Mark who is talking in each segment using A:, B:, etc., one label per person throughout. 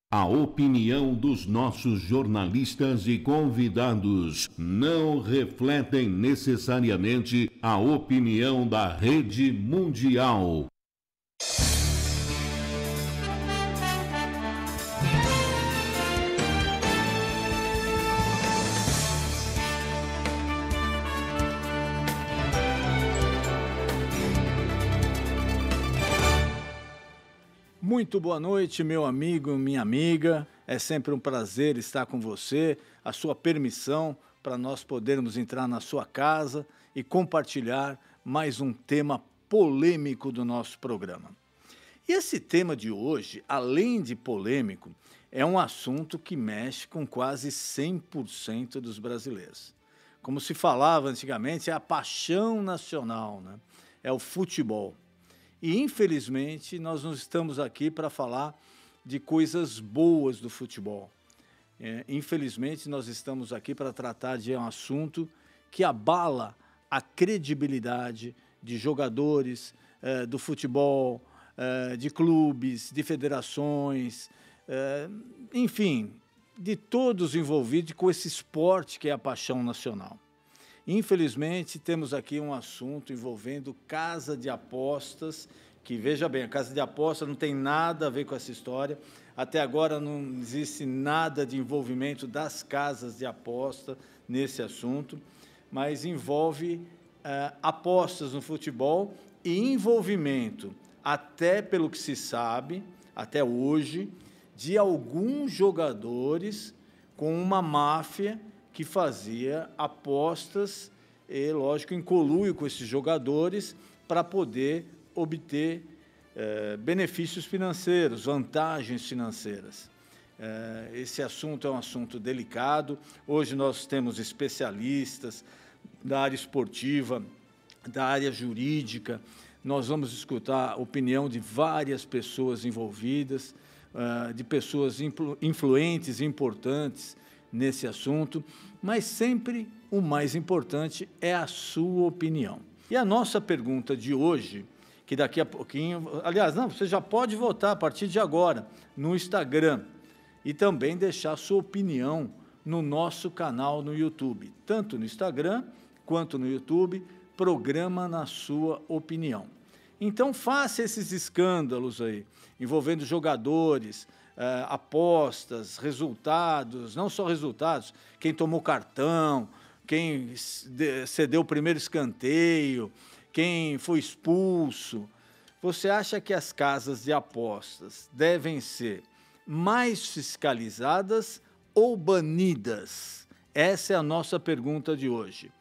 A: A opinião dos nossos jornalistas e convidados não refletem necessariamente a opinião da Rede Mundial.
B: Muito boa noite, meu amigo, minha amiga. É sempre um prazer estar com você. A sua permissão para nós podermos entrar na sua casa e compartilhar mais um tema polêmico do nosso programa. E esse tema de hoje, além de polêmico, é um assunto que mexe com quase 100% dos brasileiros. Como se falava antigamente, é a paixão nacional, né? É o futebol. E, infelizmente, nós não estamos aqui para falar de coisas boas do futebol. Infelizmente, nós estamos aqui para tratar de um assunto que abala a credibilidade de jogadores do futebol, de clubes, de federações, enfim, de todos envolvidos com esse esporte que é a paixão nacional. Infelizmente, temos aqui um assunto envolvendo casa de apostas, que, veja bem, a casa de apostas não tem nada a ver com essa história. Até agora não existe nada de envolvimento das casas de aposta nesse assunto, mas envolve apostas no futebol e envolvimento, até pelo que se sabe, até hoje, de alguns jogadores com uma máfia que fazia apostas, e, lógico, em conluio com esses jogadores para poder obter benefícios financeiros, vantagens financeiras. Esse assunto é um assunto delicado. Hoje nós temos especialistas da área esportiva, da área jurídica. Nós vamos escutar a opinião de várias pessoas envolvidas, de pessoas influentes e importantes nesse assunto, mas sempre o mais importante é a sua opinião. E a nossa pergunta de hoje, que daqui a pouquinho, aliás, não, você já pode votar a partir de agora no Instagram e também deixar a sua opinião no nosso canal no YouTube, tanto no Instagram quanto no YouTube, Programa na Sua Opinião. Então, faça esses escândalos aí, envolvendo jogadores, apostas, resultados, não só resultados, quem tomou cartão, quem cedeu o primeiro escanteio, quem foi expulso. Você acha que as casas de apostas devem ser mais fiscalizadas ou banidas? Essa é a nossa pergunta de hoje.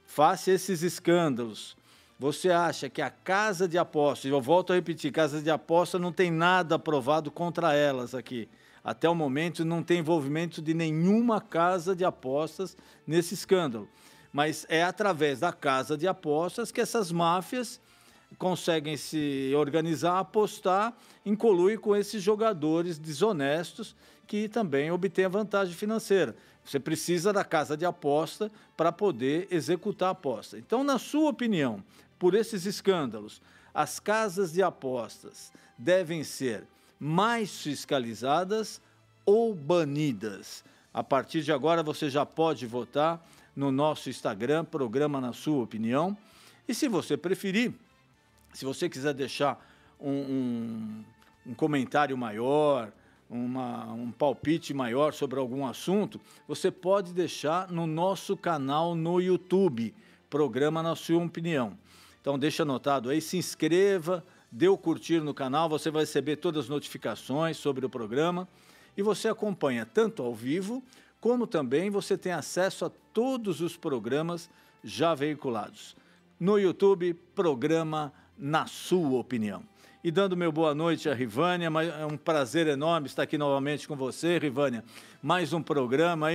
B: Faça esses escândalos. Você acha que a casa de apostas, eu volto a repetir, casa de aposta não tem nada aprovado contra elas aqui. Até o momento não tem envolvimento de nenhuma casa de apostas nesse escândalo. Mas é através da casa de apostas que essas máfias conseguem se organizar, apostar, em conluio com esses jogadores desonestos que também obtêm a vantagem financeira. Você precisa da casa de aposta para poder executar a aposta. Então, na sua opinião, por esses escândalos, as casas de apostas devem ser mais fiscalizadas ou banidas? A partir de agora, você já pode votar no nosso Instagram, Programa na Sua Opinião. E se você preferir, se você quiser deixar um comentário maior, um palpite maior sobre algum assunto, você pode deixar no nosso canal no YouTube, Programa na Sua Opinião. Então, deixa anotado aí, se inscreva, dê o curtir no canal, você vai receber todas as notificações sobre o programa e você acompanha tanto ao vivo, como também você tem acesso a todos os programas já veiculados. No YouTube, Programa na Sua Opinião. E dando meu boa noite a Rivânia, é um prazer enorme estar aqui novamente com você, Rivânia. Mais um programa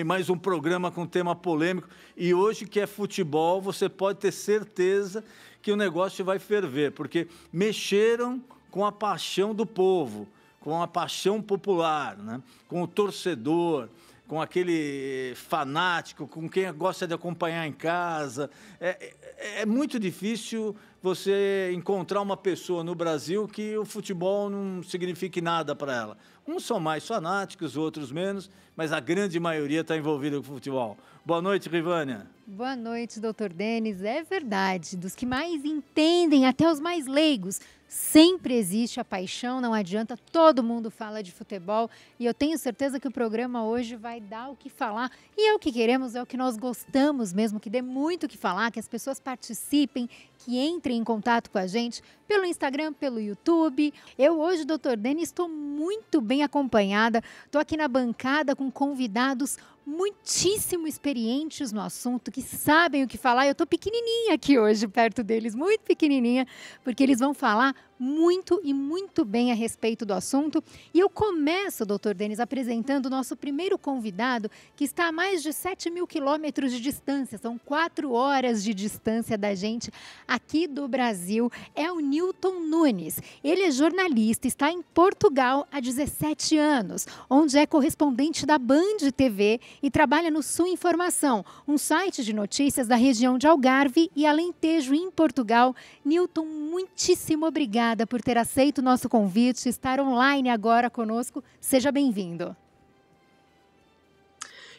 B: com tema polêmico. E hoje, que é futebol, você pode ter certeza que o negócio vai ferver, porque mexeram com a paixão do povo, com a paixão popular, né? Com o torcedor, com aquele fanático, com quem gosta de acompanhar em casa. É muito difícil você encontrar uma pessoa no Brasil que o futebol não signifique nada para ela. Uns são mais fanáticos, outros menos, mas a grande maioria está envolvida com futebol. Boa noite, Rivânia.
C: Boa noite, doutor Denis. É verdade, dos que mais entendem, até os mais leigos, sempre existe a paixão, não adianta, todo mundo fala de futebol e eu tenho certeza que o programa hoje vai dar o que falar e é o que queremos, é o que nós gostamos mesmo, que dê muito o que falar, que as pessoas participem, que entrem em contato com a gente pelo Instagram, pelo YouTube. Eu hoje, doutor Denis, estou muito bem acompanhada, estou aqui na bancada com convidados muitíssimo experientes no assunto, que sabem o que falar. Eu estou pequenininha aqui hoje, perto deles, muito pequenininha, porque eles vão falar muito e muito bem a respeito do assunto. E eu começo, doutor Denis, apresentando o nosso primeiro convidado, que está a mais de 7.000 quilômetros de distância, são 4 horas de distância da gente aqui do Brasil, é o Newton Nunes. Ele é jornalista, está em Portugal há 17 anos, onde é correspondente da Band TV e trabalha no Sul Informação, um site de notícias da região de Algarve e Alentejo, em Portugal. Newton, muitíssimo obrigada por ter aceito o nosso convite, estar online agora conosco. Seja bem-vindo.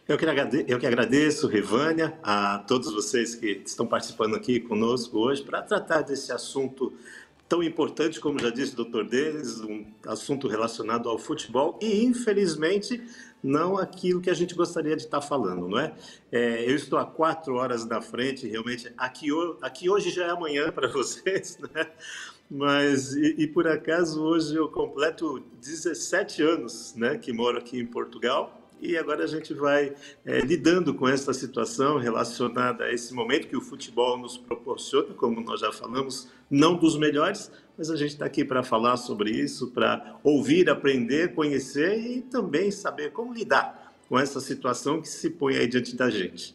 D: Eu que agradeço, Rivânia, a todos vocês que estão participando aqui conosco hoje para tratar desse assunto tão importante, como já disse o Dr. Denis, um assunto relacionado ao futebol e, infelizmente, não aquilo que a gente gostaria de estar falando, não é? Eu estou a 4 horas da frente, realmente, aqui hoje já é amanhã para vocês, né? Mas, por acaso, hoje eu completo 17 anos, né, que moro aqui em Portugal. E agora a gente vai lidando com essa situação relacionada a esse momento que o futebol nos proporciona, como nós já falamos, não dos melhores, mas a gente está aqui para falar sobre isso, para ouvir, aprender, conhecer e também saber como lidar com essa situação que se põe aí diante da gente.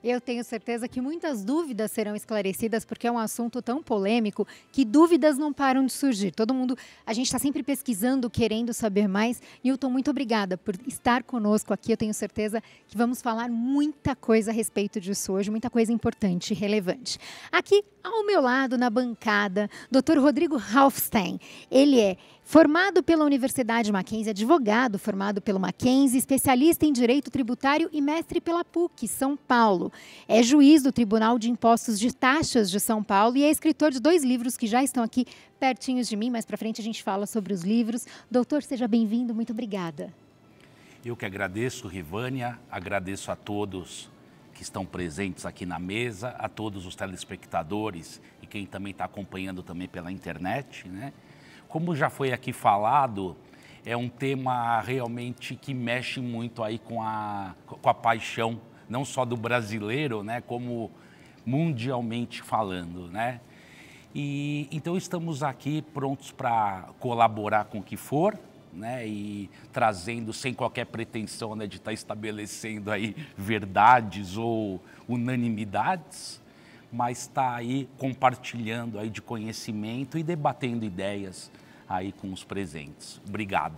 C: Eu tenho certeza que muitas dúvidas serão esclarecidas, porque é um assunto tão polêmico que dúvidas não param de surgir. Todo mundo, a gente está sempre pesquisando, querendo saber mais. Newton, muito obrigada por estar conosco aqui. Eu tenho certeza que vamos falar muita coisa a respeito disso hoje, muita coisa importante e relevante. Aqui, ao meu lado, na bancada, Dr. Rodrigo Halfstein. Ele é formado pela Universidade Mackenzie, advogado formado pelo Mackenzie, especialista em Direito Tributário e mestre pela PUC, São Paulo. É juiz do Tribunal de Impostos de Taxas de São Paulo e é escritor de 2 livros que já estão aqui pertinhos de mim. Mais para frente a gente fala sobre os livros. Doutor, seja bem-vindo. Muito obrigada.
E: Eu que agradeço, Rivânia, agradeço a todos que estão presentes aqui na mesa, a todos os telespectadores e quem também está acompanhando também pela internet, né? Como já foi aqui falado, é um tema realmente que mexe muito aí com a paixão, não só do brasileiro, né, como mundialmente falando, né? E então estamos aqui prontos para colaborar com o que for, né, e trazendo sem qualquer pretensão, né, de estar estabelecendo aí verdades ou unanimidades, mas está aí compartilhando aí de conhecimento e debatendo ideias aí com os presentes. Obrigado.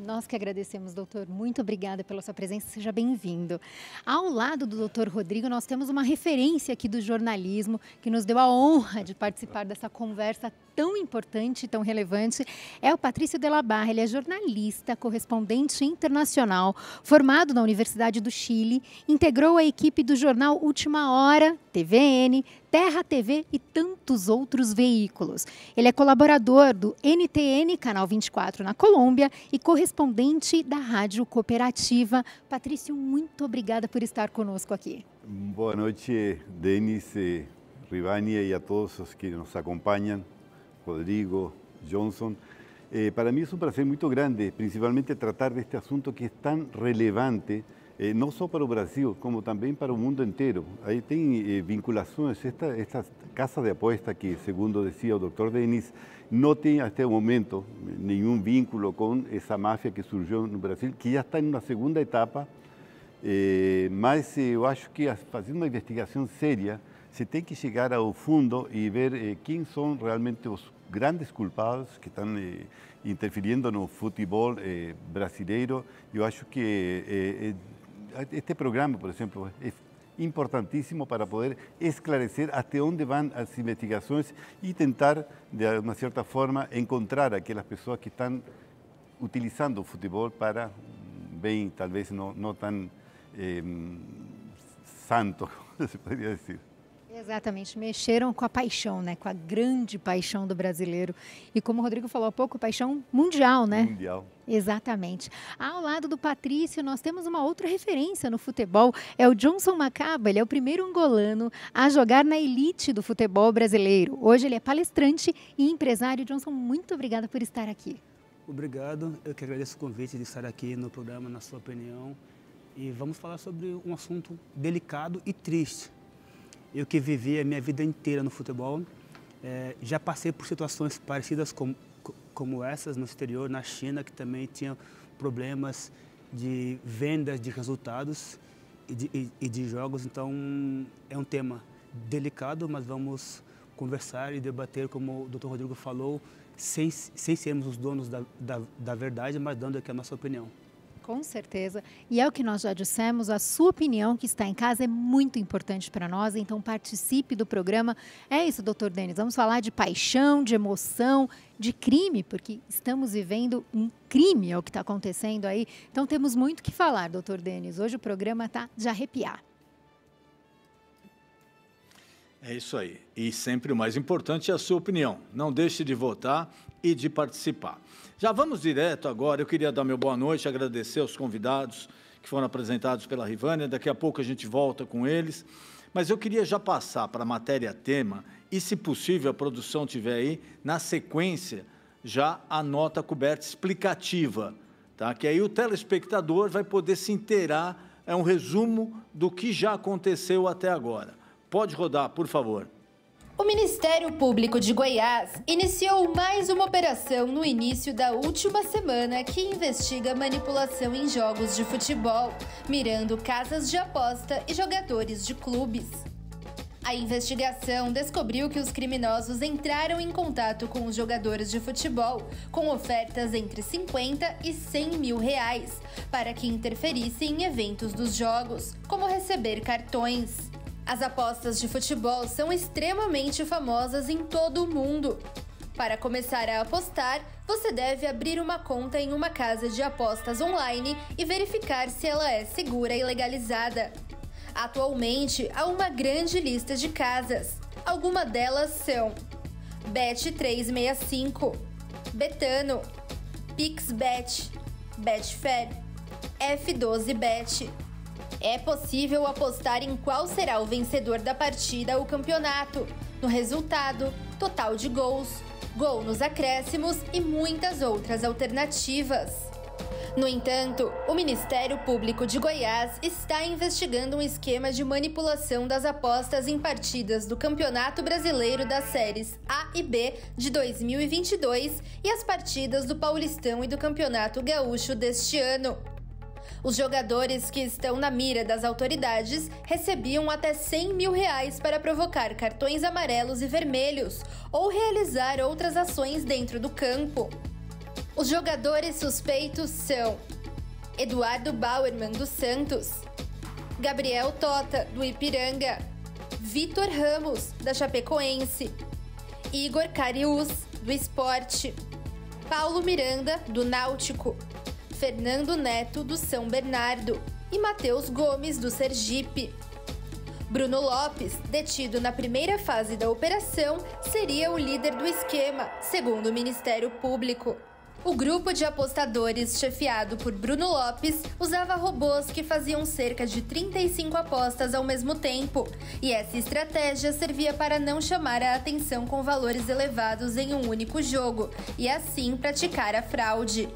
C: Nós que agradecemos, doutor. Muito obrigada pela sua presença. Seja bem-vindo. Ao lado do doutor Rodrigo, nós temos uma referência aqui do jornalismo que nos deu a honra de participar dessa conversa tão importante e tão relevante. É o Patrício de la Barra. Ele é jornalista, correspondente internacional, formado na Universidade do Chile, integrou a equipe do jornal Última Hora, TVN, Terra TV e tantos outros veículos. Ele é colaborador do NTN, Canal 24 na Colômbia e correspondente da Rádio Cooperativa. Patrício, muito obrigada por estar conosco aqui.
F: Boa noite, Denis, Rivânia e a todos os que nos acompanham, Rodrigo, Johnson. Para mí es un placer muy grande, principalmente tratar de este asunto que es tan relevante, no solo para o Brasil, como também para o mundo inteiro. Aí tem vinculações, esta casa de aposta que, segundo dizia o Dr. Denis, não tem até o momento nenhum vínculo com essa máfia que surgiu no Brasil, que já está em uma segunda etapa, mas eu acho que fazendo uma investigação séria, se tem que chegar ao fundo e ver quem são realmente os grandes culpados que estão interferindo no futebol brasileiro. Eu acho que este programa, por exemplo, importantíssimo para poder esclarecer até onde vão as investigações e tentar, de uma certa forma, encontrar aquelas pessoas que estão utilizando o futebol para bem, talvez não tão santo, se poderia dizer.
C: Exatamente, mexeram com a paixão, né? Com a grande paixão do brasileiro. E como o Rodrigo falou há pouco, paixão mundial, né?
F: Mundial.
C: Exatamente. Ao lado do Patrício, nós temos uma outra referência no futebol. É o Johnson Macaba, ele é o primeiro angolano a jogar na elite do futebol brasileiro. Hoje ele é palestrante e empresário. Johnson, muito obrigada por estar aqui.
G: Obrigado, eu que agradeço o convite de estar aqui no programa, na sua opinião. E vamos falar sobre um assunto delicado e triste. Eu que vivi a minha vida inteira no futebol, já passei por situações parecidas como essas no exterior, na China, que também tinha problemas de vendas de resultados e de jogos. Então, é um tema delicado, mas vamos conversar e debater, como o Dr. Rodrigo falou, sem sermos os donos da verdade, mas dando aqui a nossa opinião.
C: Com certeza. E é o que nós já dissemos, a sua opinião que está em casa é muito importante para nós, então participe do programa. É isso, doutor Denis, vamos falar de paixão, de emoção, de crime, porque estamos vivendo um crime, é o que está acontecendo aí. Então temos muito que falar, doutor Denis. Hoje o programa está de arrepiar.
B: É isso aí. E sempre o mais importante é a sua opinião. Não deixe de votar e de participar. Já vamos direto agora. Eu queria dar meu boa noite, agradecer aos convidados que foram apresentados pela Rivânia. Daqui a pouco a gente volta com eles. Mas eu queria já passar para a matéria-tema e, se possível, a produção tiver aí, na sequência, já a nota coberta explicativa, tá? Que aí o telespectador vai poder se inteirar, é um resumo do que já aconteceu até agora. Pode rodar, por favor.
H: O Ministério Público de Goiás iniciou mais uma operação no início da última semana que investiga manipulação em jogos de futebol, mirando casas de aposta e jogadores de clubes. A investigação descobriu que os criminosos entraram em contato com os jogadores de futebol com ofertas entre 50 e 100 mil reais para que interferissem em eventos dos jogos, como receber cartões. As apostas de futebol são extremamente famosas em todo o mundo. Para começar a apostar, você deve abrir uma conta em uma casa de apostas online e verificar se ela é segura e legalizada. Atualmente, há uma grande lista de casas. Algumas delas são Bet365, Betano, Pixbet, Betfair, F12Bet. É possível apostar em qual será o vencedor da partida ou campeonato, no resultado, total de gols, gol nos acréscimos e muitas outras alternativas. No entanto, o Ministério Público de Goiás está investigando um esquema de manipulação das apostas em partidas do Campeonato Brasileiro das séries A e B de 2022 e as partidas do Paulistão e do Campeonato Gaúcho deste ano. Os jogadores que estão na mira das autoridades recebiam até 100 mil reais para provocar cartões amarelos e vermelhos ou realizar outras ações dentro do campo. Os jogadores suspeitos são Eduardo Bauerman, do Santos, Gabriel Tota, do Ipiranga, Vitor Ramos, da Chapecoense, Igor Cariús, do Sport, Paulo Miranda, do Náutico, Fernando Neto, do São Bernardo e Matheus Gomes, do Sergipe. Bruno Lopes, detido na primeira fase da operação, seria o líder do esquema, segundo o Ministério Público. O grupo de apostadores, chefiado por Bruno Lopes, usava robôs que faziam cerca de 35 apostas ao mesmo tempo, e essa estratégia servia para não chamar a atenção com valores elevados em um único jogo, e assim praticar a fraude.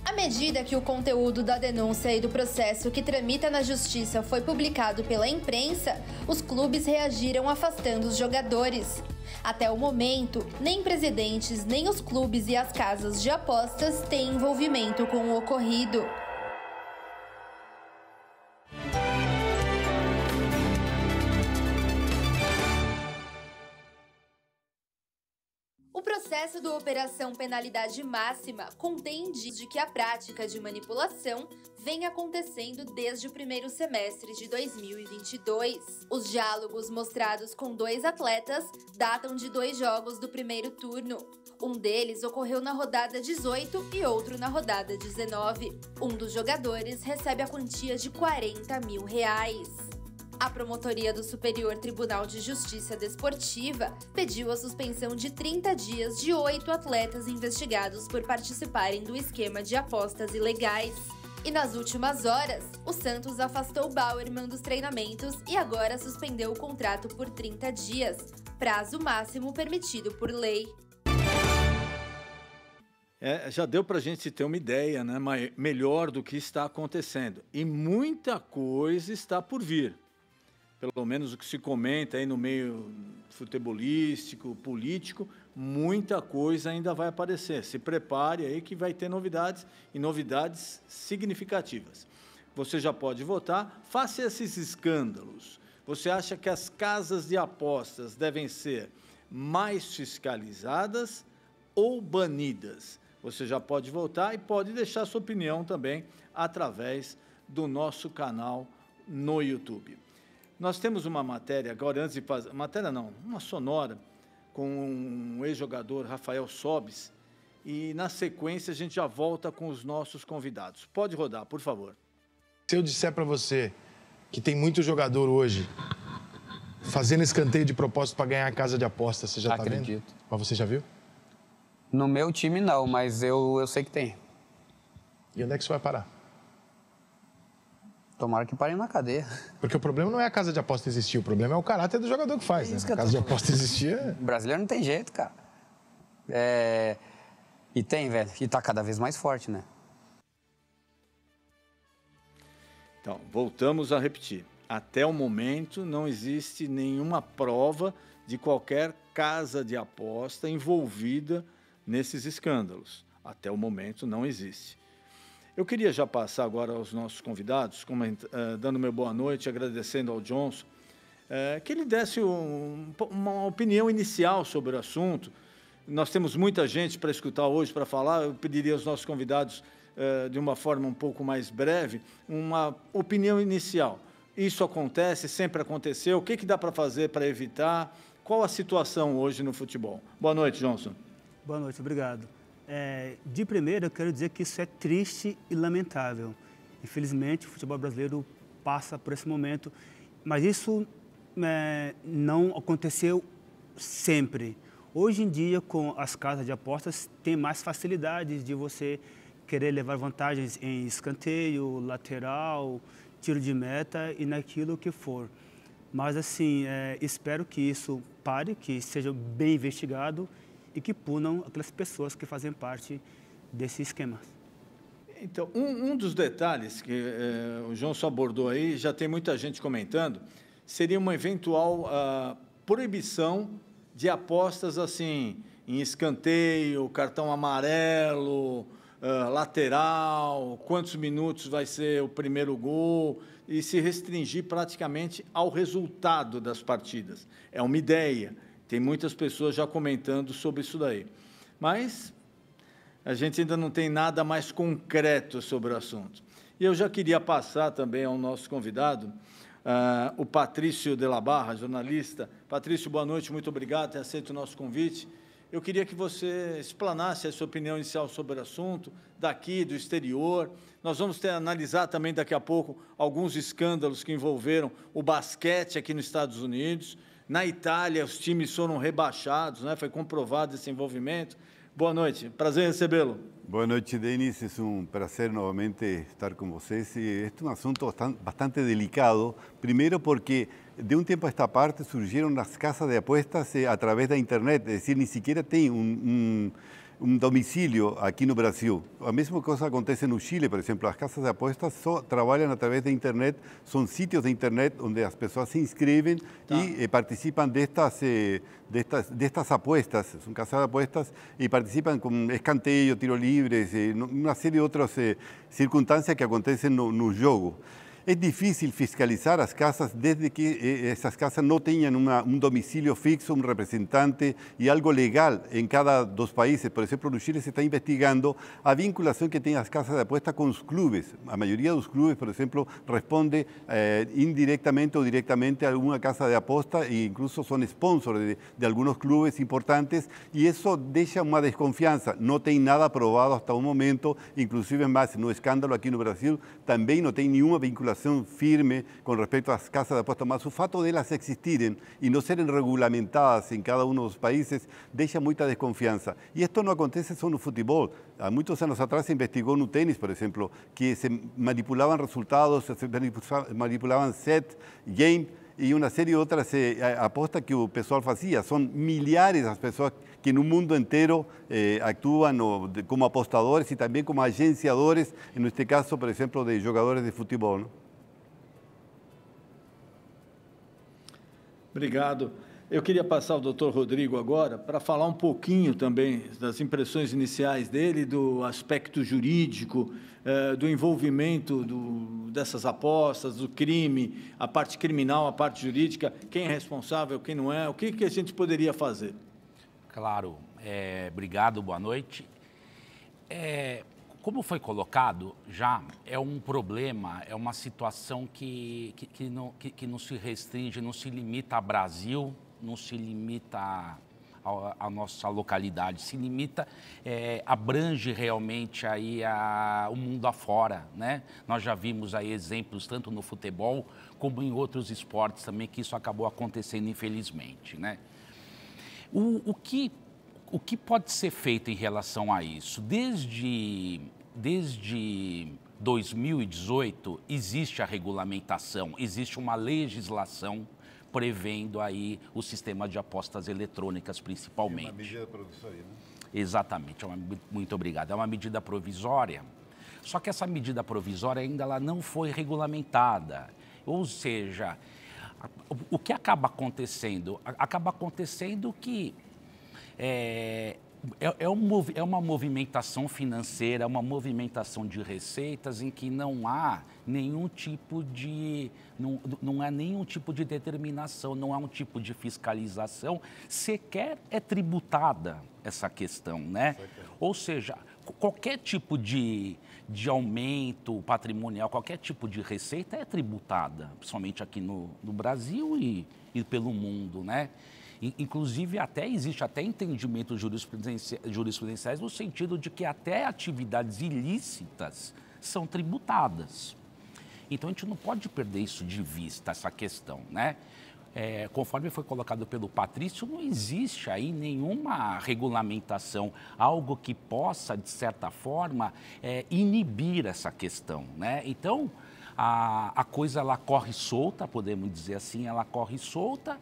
H: À medida que o conteúdo da denúncia e do processo que tramita na Justiça foi publicado pela imprensa, os clubes reagiram afastando os jogadores. Até o momento, nem presidentes, nem os clubes e as casas de apostas têm envolvimento com o ocorrido. O processo do Operação Penalidade Máxima contém indícios de que a prática de manipulação vem acontecendo desde o primeiro semestre de 2022. Os diálogos mostrados com 2 atletas datam de 2 jogos do primeiro turno. Um deles ocorreu na rodada 18 e outro na rodada 19. Um dos jogadores recebe a quantia de R$40 mil. A promotoria do Superior Tribunal de Justiça Desportiva pediu a suspensão de 30 dias de 8 atletas investigados por participarem do esquema de apostas ilegais. E nas últimas horas, o Santos afastou Bauerman dos treinamentos e agora suspendeu o contrato por 30 dias, prazo máximo permitido por lei.
B: Já deu para a gente ter uma ideia, né, melhor do que está acontecendo. E muita coisa está por vir. Pelo menos o que se comenta aí no meio futebolístico, político, muita coisa ainda vai aparecer. Se prepare aí que vai ter novidades, e novidades significativas. Você já pode votar, faça esses escândalos. Você acha que as casas de apostas devem ser mais fiscalizadas ou banidas? Você já pode votar e pode deixar sua opinião também através do nosso canal no YouTube. Nós temos uma matéria agora, antes de fazer... Matéria não, uma sonora, com o ex-jogador Rafael Sobis, e na sequência a gente já volta com os nossos convidados. Pode rodar, por favor.
I: Se eu disser para você que tem muito jogador hoje fazendo escanteio de propósito para ganhar a casa de aposta, você já está vendo?
J: Acredito.
I: Mas você já viu?
J: No meu time não, mas eu sei que tem.
I: E onde é que isso vai parar?
J: Tomara que parem na cadeia.
I: Porque o problema não é a casa de aposta existir, o problema é o caráter do jogador que faz, né? A casa de aposta existir...
J: O brasileiro não tem jeito, cara. E tem, velho. E tá cada vez mais forte, né?
B: Então, voltamos a repetir. Até o momento não existe nenhuma prova de qualquer casa de aposta envolvida nesses escândalos. Até o momento não existe. Eu queria já passar agora aos nossos convidados, dando meu boa noite, agradecendo ao Johnson, que ele desse uma opinião inicial sobre o assunto. Nós temos muita gente para escutar hoje, para falar. Eu pediria aos nossos convidados, de uma forma um pouco mais breve, uma opinião inicial. Isso acontece, sempre aconteceu, o que dá para fazer para evitar? Qual a situação hoje no futebol? Boa noite, Johnson.
G: Boa noite, obrigado. De primeira, eu quero dizer que isso é triste e lamentável. Infelizmente, o futebol brasileiro passa por esse momento, mas isso não aconteceu sempre. Hoje em dia, com as casas de apostas, tem mais facilidades de você querer levar vantagens em escanteio, lateral, tiro de meta e naquilo que for. Mas, assim, espero que isso pare, que seja bem investigado e que punam aquelas pessoas que fazem parte desse esquema.
B: Então, um dos detalhes que o João só abordou aí, já tem muita gente comentando, seria uma eventual proibição de apostas assim, em escanteio, cartão amarelo, lateral, quantos minutos vai ser o primeiro gol, e se restringir praticamente ao resultado das partidas. É uma ideia. Tem muitas pessoas já comentando sobre isso daí. Mas a gente ainda não tem nada mais concreto sobre o assunto. E eu já queria passar também ao nosso convidado, o Patrício de la Barra, jornalista. Patrício, boa noite, muito obrigado por ter aceito o nosso convite. Eu queria que você explanasse a sua opinião inicial sobre o assunto, daqui, do exterior. Nós vamos analisar também daqui a pouco alguns escândalos que envolveram o basquete aqui nos Estados Unidos. Na Itália, os times foram rebaixados, né? Foi comprovado esse envolvimento. Boa noite, prazer em recebê-lo.
F: Boa noite, Denis. É prazer novamente estar com vocês. Este é assunto bastante delicado. Primeiro porque de tempo a esta parte surgiram as casas de apuestas a través da internet. É decir, ni siquiera tem domicílio aqui no Brasil. A mesma coisa acontece no Chile, por exemplo. As casas de apostas só trabalham através da internet. São sítios de internet onde as pessoas se inscrevem e participam destas apuestas. São casas de apuestas e participam com escanteio, tiro livres, uma série de outras circunstâncias que acontecem no jogo. Es difícil fiscalizar las casas desde que esas casas no tengan un domicilio fixo, un representante y algo legal en cada dos países. Por ejemplo, en Chile se está investigando a vinculación que tengan las casas de apuesta con los clubes. La mayoría de los clubes, por ejemplo, responde indirectamente o directamente a alguna casa de apuesta e incluso son sponsors de algunos clubes importantes, y eso deja una desconfianza. No tem nada aprobado hasta un momento, inclusive más no escándalo aquí en Brasil, también no tem ninguna vinculación firme con respecto a las casas de apuestas, más el fato de las existirem y no serem regulamentadas en cada uno de los países deja mucha desconfianza. Y esto no acontece solo en el fútbol. Há muchos años atrás se investigó no tenis, por ejemplo, que se manipulaban resultados, se manipulaban set, game y una serie de otras apostas que el pessoal hacía. Son milhares las personas que en un mundo entero actúan como apostadores y también como agenciadores, en este caso, por ejemplo, de jugadores de fútbol, ¿no?
B: Obrigado. Eu queria passar ao Dr. Rodrigo agora para falar um pouquinho também das impressões iniciais dele, do aspecto jurídico, do envolvimento dessas apostas, do crime, a parte criminal, a parte jurídica, quem é responsável, quem não é, o que a gente poderia fazer?
E: Claro, obrigado, boa noite. Como foi colocado já, é um problema, é uma situação que não se restringe, não se limita ao Brasil, não se limita à nossa localidade, se limita, abrange realmente aí o mundo afora, né? Nós já vimos aí exemplos tanto no futebol como em outros esportes também que isso acabou acontecendo, infelizmente, né? O que pode ser feito em relação a isso? Desde 2018 existe a regulamentação, existe uma legislação prevendo aí o sistema de apostas eletrônicas, principalmente. É uma
F: medida provisória, né?
E: Exatamente, muito obrigado. É uma medida provisória, só que essa medida provisória ainda ela não foi regulamentada. Ou seja, o que acaba acontecendo? Acaba acontecendo que é uma movimentação financeira, uma movimentação de receitas em que não há nenhum tipo de não há nenhum tipo de determinação, não há um tipo de fiscalização, sequer é tributada essa questão, né? Ou seja, qualquer tipo de aumento patrimonial, qualquer tipo de receita é tributada, principalmente aqui no Brasil e pelo mundo, né? Inclusive, existe até entendimentos jurisprudenciais no sentido de que até atividades ilícitas são tributadas. Então, a gente não pode perder isso de vista, essa questão, né? Conforme foi colocado pelo Patrício, não existe aí nenhuma regulamentação, algo que possa, de certa forma, inibir essa questão, né? Então, a coisa ela corre solta, podemos dizer assim, ela corre solta.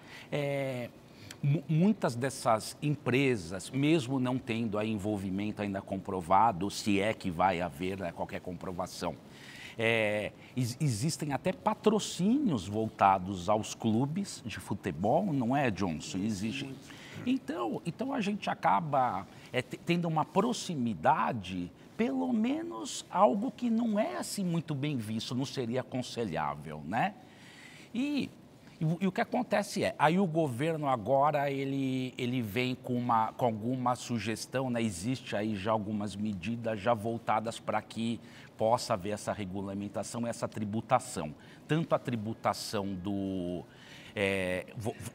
E: Muitas dessas empresas, mesmo não tendo aí envolvimento ainda comprovado, se é que vai haver, né, qualquer comprovação, existem até patrocínios voltados aos clubes de futebol, não é, Johnson? Existe. Então a gente acaba tendo uma proximidade, pelo menos algo que não é assim muito bem visto, não seria aconselhável, né? E o que acontece aí o governo agora, ele vem com alguma sugestão, né? Existe aí já algumas medidas já voltadas para que possa haver essa regulamentação, essa tributação. Tanto a tributação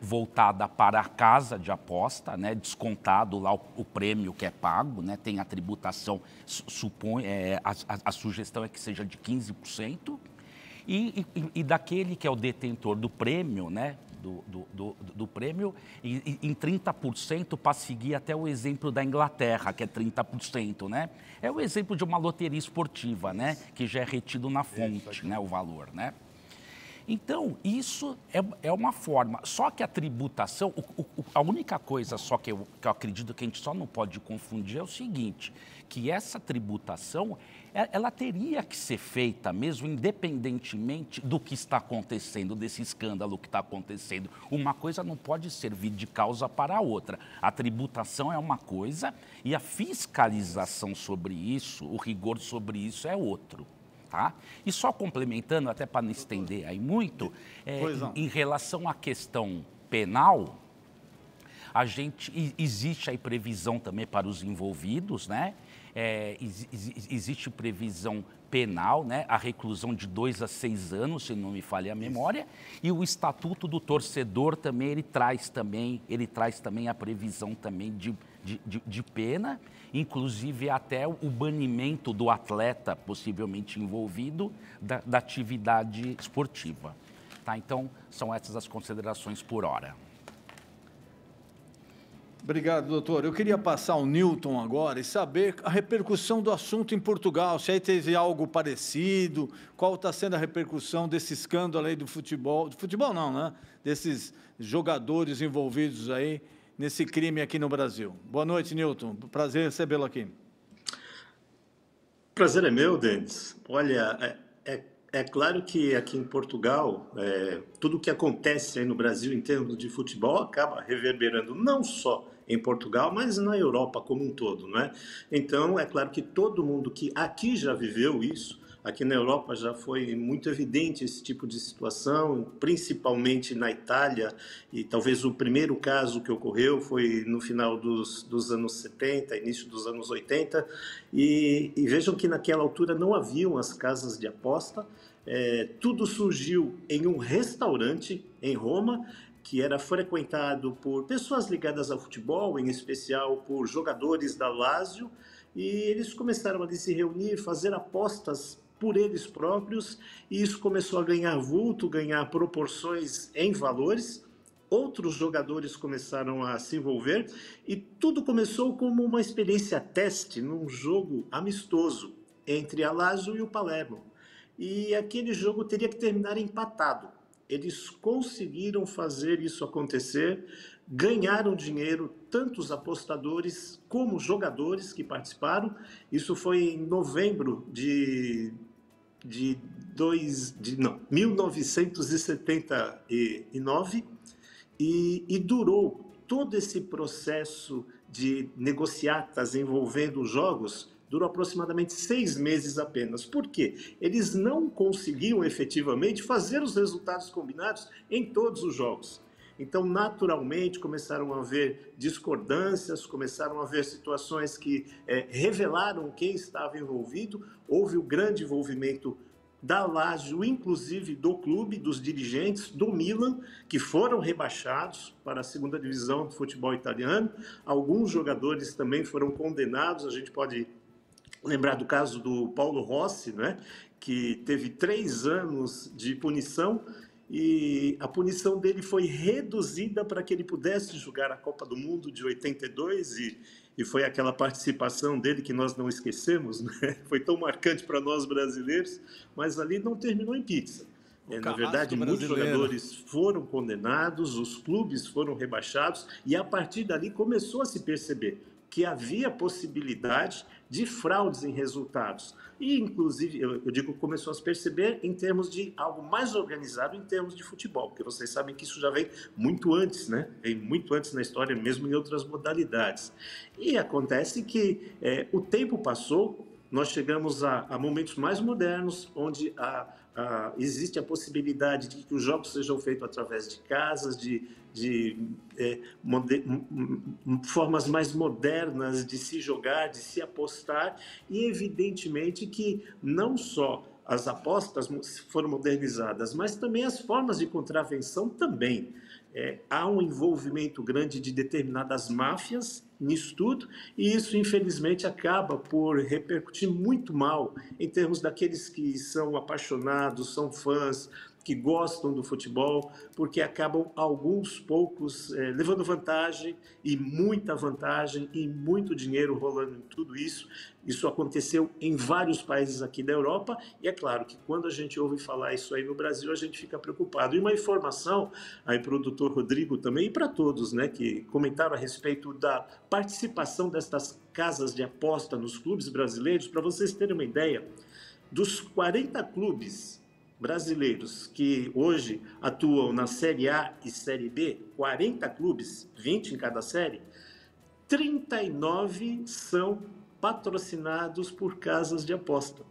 E: voltada para a casa de aposta, né? Descontado lá o prêmio que é pago, né? Tem a tributação, a sugestão é que seja de 15%. E daquele que é o detentor do prêmio, né? Do prêmio, em 30% para seguir até o exemplo da Inglaterra, que é 30%, né? É o exemplo de uma loteria esportiva, né? Que já é retido na fonte, né? O valor, né? Então, isso é uma forma. Só que a tributação, a única coisa só que eu acredito que a gente só não pode confundir é o seguinte, que essa tributação, ela teria que ser feita mesmo independentemente do que está acontecendo, desse escândalo que está acontecendo. Uma coisa não pode servir de causa para a outra. A tributação é uma coisa e a fiscalização sobre isso, o rigor sobre isso é outro. Tá? E só complementando, até para não estender aí muito, em relação à questão penal, existe aí previsão também para os envolvidos, né? Existe previsão penal, né? A reclusão de 2 a 6 anos, se não me falha a memória, e o Estatuto do Torcedor também, ele traz também a previsão também de pena, inclusive até o banimento do atleta possivelmente envolvido da atividade esportiva. Tá? Então, são essas as considerações por hora.
B: Obrigado, doutor. Eu queria passar ao Newton agora e saber a repercussão do assunto em Portugal, se aí teve algo parecido, qual está sendo a repercussão desse escândalo aí do futebol não, né? Desses jogadores envolvidos aí nesse crime aqui no Brasil. Boa noite, Newton. Prazer recebê-lo aqui.
D: Prazer é meu, Denis. Olha, é claro que aqui em Portugal, tudo o que acontece aí no Brasil em termos de futebol acaba reverberando não só em Portugal, mas na Europa como um todo, não é? Então, é claro que todo mundo que aqui já viveu isso, aqui na Europa já foi muito evidente esse tipo de situação, principalmente na Itália, e talvez o primeiro caso que ocorreu foi no final dos anos 70, início dos anos 80, e vejam que naquela altura não haviam as casas de aposta, tudo surgiu em um restaurante em Roma, que era frequentado por pessoas ligadas ao futebol, em especial por jogadores da Lazio, e eles começaram a se reunir, fazer apostas por eles próprios, e isso começou a ganhar vulto, ganhar proporções em valores. Outros jogadores começaram a se envolver, e tudo começou como uma experiência teste num jogo amistoso entre a Lazio e o Palermo. E aquele jogo teria que terminar empatado. Eles conseguiram fazer isso acontecer, ganharam dinheiro, tanto os apostadores como os jogadores que participaram. Isso foi em novembro de 1979 e durou todo esse processo de negociatas envolvendo os jogos. Durou aproximadamente 6 meses apenas. Por quê? Eles não conseguiam efetivamente fazer os resultados combinados em todos os jogos. Então, naturalmente, começaram a haver discordâncias, começaram a haver situações que revelaram quem estava envolvido. Houve o grande envolvimento da Lazio, inclusive do clube, dos dirigentes, do Milan, que foram rebaixados para a segunda divisão do futebol italiano. Alguns jogadores também foram condenados, a gente pode lembrar do caso do Paulo Rossi, né, que teve 3 anos de punição e a punição dele foi reduzida para que ele pudesse jogar a Copa do Mundo de 82 e foi aquela participação dele que nós não esquecemos, né? Foi tão marcante para nós brasileiros, mas ali não terminou em pizza. Na verdade, muitos jogadores foram condenados, os clubes foram rebaixados e a partir dali começou a se perceber que havia possibilidade de fraudes em resultados. E, inclusive, eu digo que começou a se perceber em termos de algo mais organizado em termos de futebol, porque vocês sabem que isso já vem muito antes, né? Vem muito antes na história, mesmo em outras modalidades. E acontece que o tempo passou, nós chegamos a momentos mais modernos, onde existe a possibilidade de que os jogos sejam feitos através de casas, formas mais modernas de se jogar, de se apostar, e evidentemente que não só as apostas foram modernizadas, mas também as formas de contravenção também. Há um envolvimento grande de determinadas máfias nisso tudo, e isso, infelizmente, acaba por repercutir muito mal em termos daqueles que são apaixonados, são fãs, que gostam do futebol, porque acabam alguns poucos levando vantagem e muito dinheiro rolando em tudo isso. Isso aconteceu em vários países aqui da Europa e é claro que quando a gente ouve falar isso aí no Brasil, a gente fica preocupado. E uma informação aí para o doutor Rodrigo também e para todos, né, que comentaram a respeito da participação destas casas de aposta nos clubes brasileiros. Para vocês terem uma ideia, dos 40 clubes brasileiros que hoje atuam na Série A e Série B, 40 clubes, 20 em cada série, 39 são patrocinados por casas de aposta.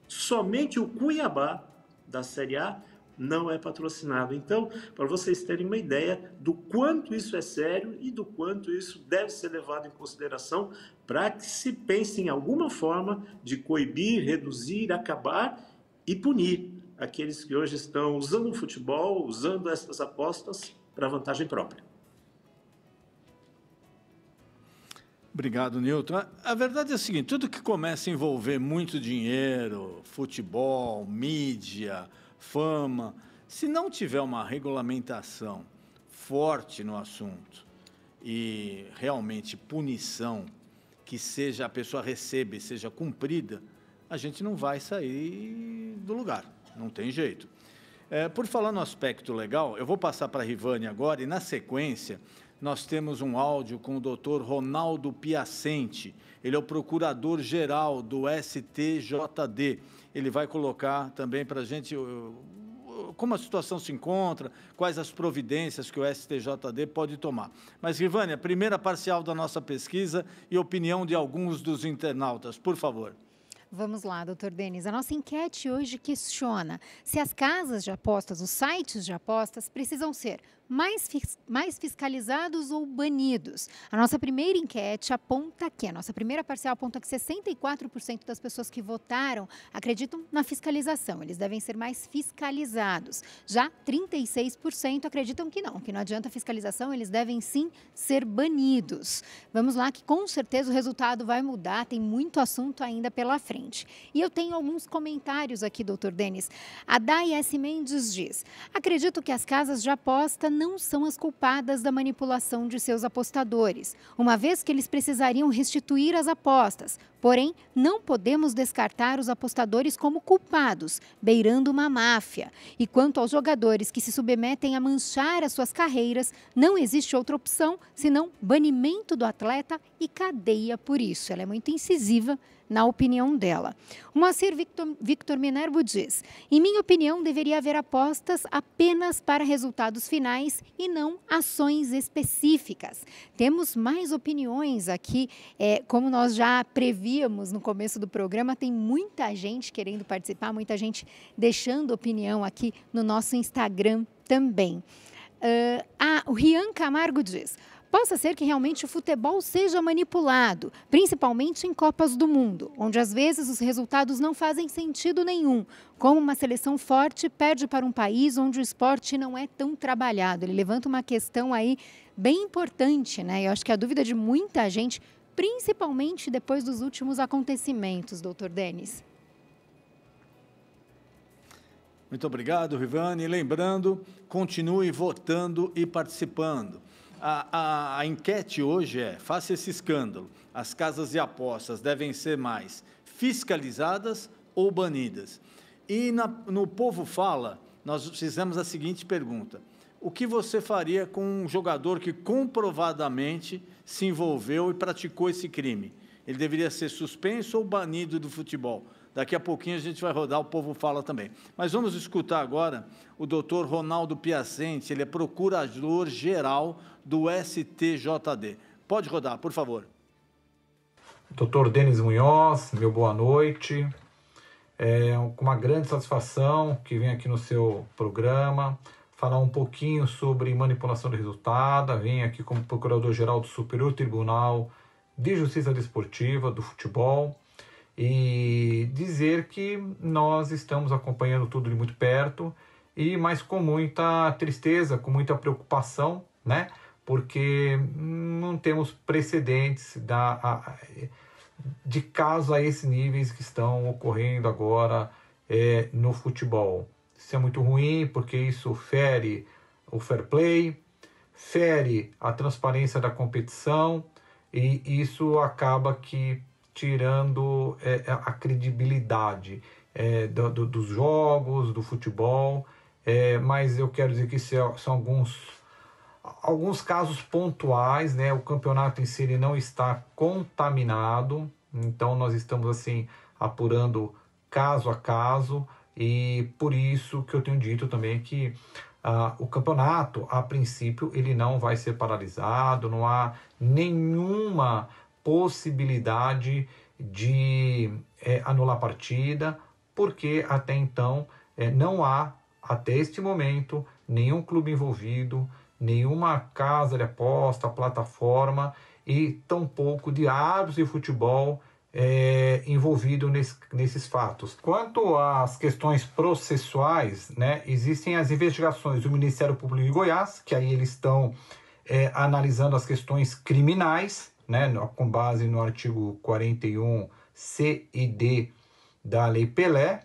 D: Somente o Cuiabá, da Série A, não é patrocinado. Então, para vocês terem uma ideia do quanto isso é sério e do quanto isso deve ser levado em consideração para que se pense em alguma forma de coibir, reduzir, acabar e punir aqueles que hoje estão usando o futebol, usando essas apostas para vantagem própria.
B: Obrigado, Nilton. A verdade é a seguinte, tudo que começa a envolver muito dinheiro, futebol, mídia, fama, se não tiver uma regulamentação forte no assunto e realmente punição, que seja a pessoa receba e seja cumprida, a gente não vai sair do lugar, não tem jeito. Por falar no aspecto legal, eu vou passar para a Rivânia agora e, na sequência, nós temos um áudio com o doutor Ronaldo Piacente. Ele é o procurador-geral do STJD. Ele vai colocar também para a gente como a situação se encontra, quais as providências que o STJD pode tomar. Mas, Rivânia, primeira parcial da nossa pesquisa e opinião de alguns dos internautas, por favor.
C: Vamos lá, doutor Denis. A nossa enquete hoje questiona se as casas de apostas, os sites de apostas, precisam ser mais fiscalizados ou banidos. A nossa primeira enquete aponta que, a nossa primeira parcial aponta que 64% das pessoas que votaram acreditam na fiscalização. Eles devem ser mais fiscalizados. Já 36% acreditam que não adianta fiscalização, eles devem sim ser banidos. Vamos lá, que com certeza o resultado vai mudar, tem muito assunto ainda pela frente. E eu tenho alguns comentários aqui, doutor Denis. A Dai S. Mendes diz: acredito que as casas de aposta não são as culpadas da manipulação de seus apostadores, uma vez que eles precisariam restituir as apostas. Porém, não podemos descartar os apostadores como culpados, beirando uma máfia. E quanto aos jogadores que se submetem a manchar as suas carreiras, não existe outra opção senão banimento do atleta e cadeia por isso. Ela é muito incisiva na opinião dela. O Moacir Victor Minervo diz: em minha opinião, deveria haver apostas apenas para resultados finais e não ações específicas. Temos mais opiniões aqui, como nós já prevíamos no começo do programa, tem muita gente querendo participar, muita gente deixando opinião aqui no nosso Instagram também. O Rian Camargo diz: possa ser que realmente o futebol seja manipulado, principalmente em Copas do Mundo, onde às vezes os resultados não fazem sentido nenhum, como uma seleção forte perde para um país onde o esporte não é tão trabalhado. Ele levanta uma questão aí bem importante, né? Eu acho que é a dúvida de muita gente, principalmente depois dos últimos acontecimentos, doutor Denis.
B: Muito obrigado, Rivane. Lembrando, continue votando e participando. A enquete hoje faça esse escândalo. As casas de apostas devem ser mais fiscalizadas ou banidas? E no Povo Fala, nós fizemos a seguinte pergunta: o que você faria com um jogador que comprovadamente se envolveu e praticou esse crime? Ele deveria ser suspenso ou banido do futebol? Daqui a pouquinho a gente vai rodar o Povo Fala também. Mas vamos escutar agora o doutor Ronaldo Piacente, ele é procurador-geral do STJD. Pode rodar, por favor.
K: Doutor Denis Munhoz, meu boa noite. Com uma grande satisfação que venho aqui no seu programa falar um pouquinho sobre manipulação de resultado. Venho aqui como procurador-geral do Superior Tribunal de Justiça Desportiva do Futebol e dizer que nós estamos acompanhando tudo de muito perto, mas com muita tristeza, com muita preocupação, né? Porque não temos precedentes de casos a esses níveis que estão ocorrendo agora no futebol. Isso é muito ruim, porque isso fere o fair play, fere a transparência da competição, e isso acaba que tirando a credibilidade dos jogos, do futebol, mas eu quero dizer que são alguns casos pontuais, né? O campeonato em si ele não está contaminado, então nós estamos assim apurando caso a caso, e por isso que eu tenho dito também que o campeonato, a princípio, ele não vai ser paralisado, não há nenhuma possibilidade de anular a partida, porque até então não há, até este momento, nenhum clube envolvido, nenhuma casa de aposta, plataforma e tampouco de árbitros de futebol envolvido nesses fatos. Quanto às questões processuais, né, existem as investigações do Ministério Público de Goiás, que aí eles estão analisando as questões criminais, né, com base no artigo 41C e D da Lei Pelé,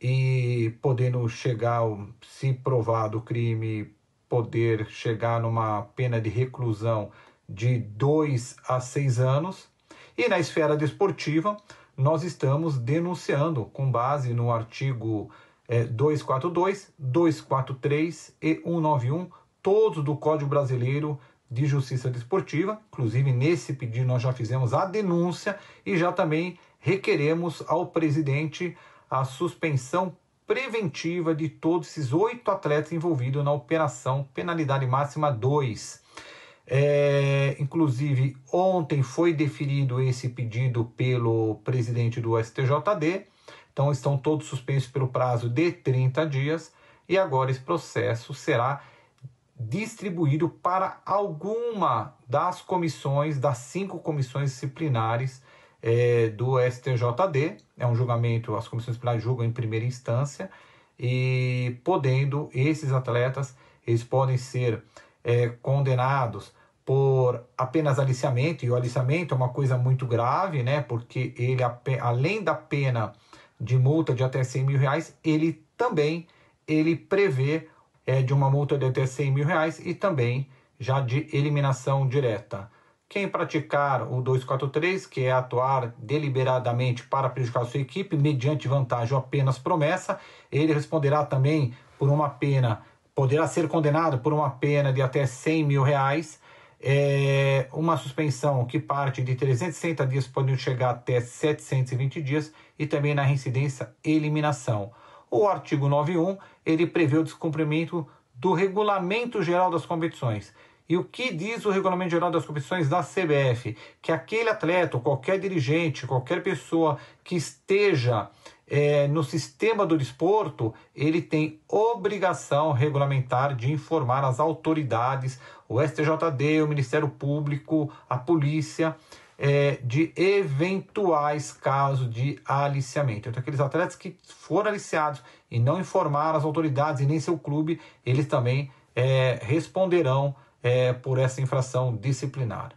K: e podendo chegar, se provado o crime, poder chegar numa pena de reclusão de 2 a 6 anos. E na esfera desportiva, nós estamos denunciando, com base no artigo 242, 243 e 191, todos do Código Brasileiro de Justiça Desportiva. Inclusive, nesse pedido nós já fizemos a denúncia e já também requeremos ao presidente a suspensão preventiva de todos esses 8 atletas envolvidos na Operação Penalidade Máxima 2. Inclusive, ontem foi deferido esse pedido pelo presidente do STJD, então estão todos suspensos pelo prazo de 30 dias e agora esse processo será distribuído para alguma das comissões, das 5 comissões disciplinares do STJD. É um julgamento, as comissões disciplinares julgam em primeira instância e podendo esses atletas, eles podem ser condenados por apenas aliciamento, e o aliciamento é uma coisa muito grave, né? Porque ele, além da pena de multa de até R$100 mil, ele também prevê de uma multa de até R$100 mil e também já de eliminação direta. Quem praticar o 243, que é atuar deliberadamente para prejudicar a sua equipe, mediante vantagem ou apenas promessa, ele responderá também por uma pena, poderá ser condenado por uma pena de até R$100 mil, uma suspensão que parte de 360 dias pode chegar até 720 dias e também na reincidência, eliminação. O artigo 91, ele prevê o descumprimento do Regulamento Geral das Competições. E o que diz o Regulamento Geral das Competições da CBF? Que aquele atleta, qualquer dirigente, qualquer pessoa que esteja no sistema do desporto, ele tem obrigação regulamentar de informar as autoridades, o STJD, o Ministério Público, a polícia, de eventuais casos de aliciamento. Então, aqueles atletas que foram aliciados e não informaram as autoridades e nem seu clube, eles também responderão por essa infração disciplinar.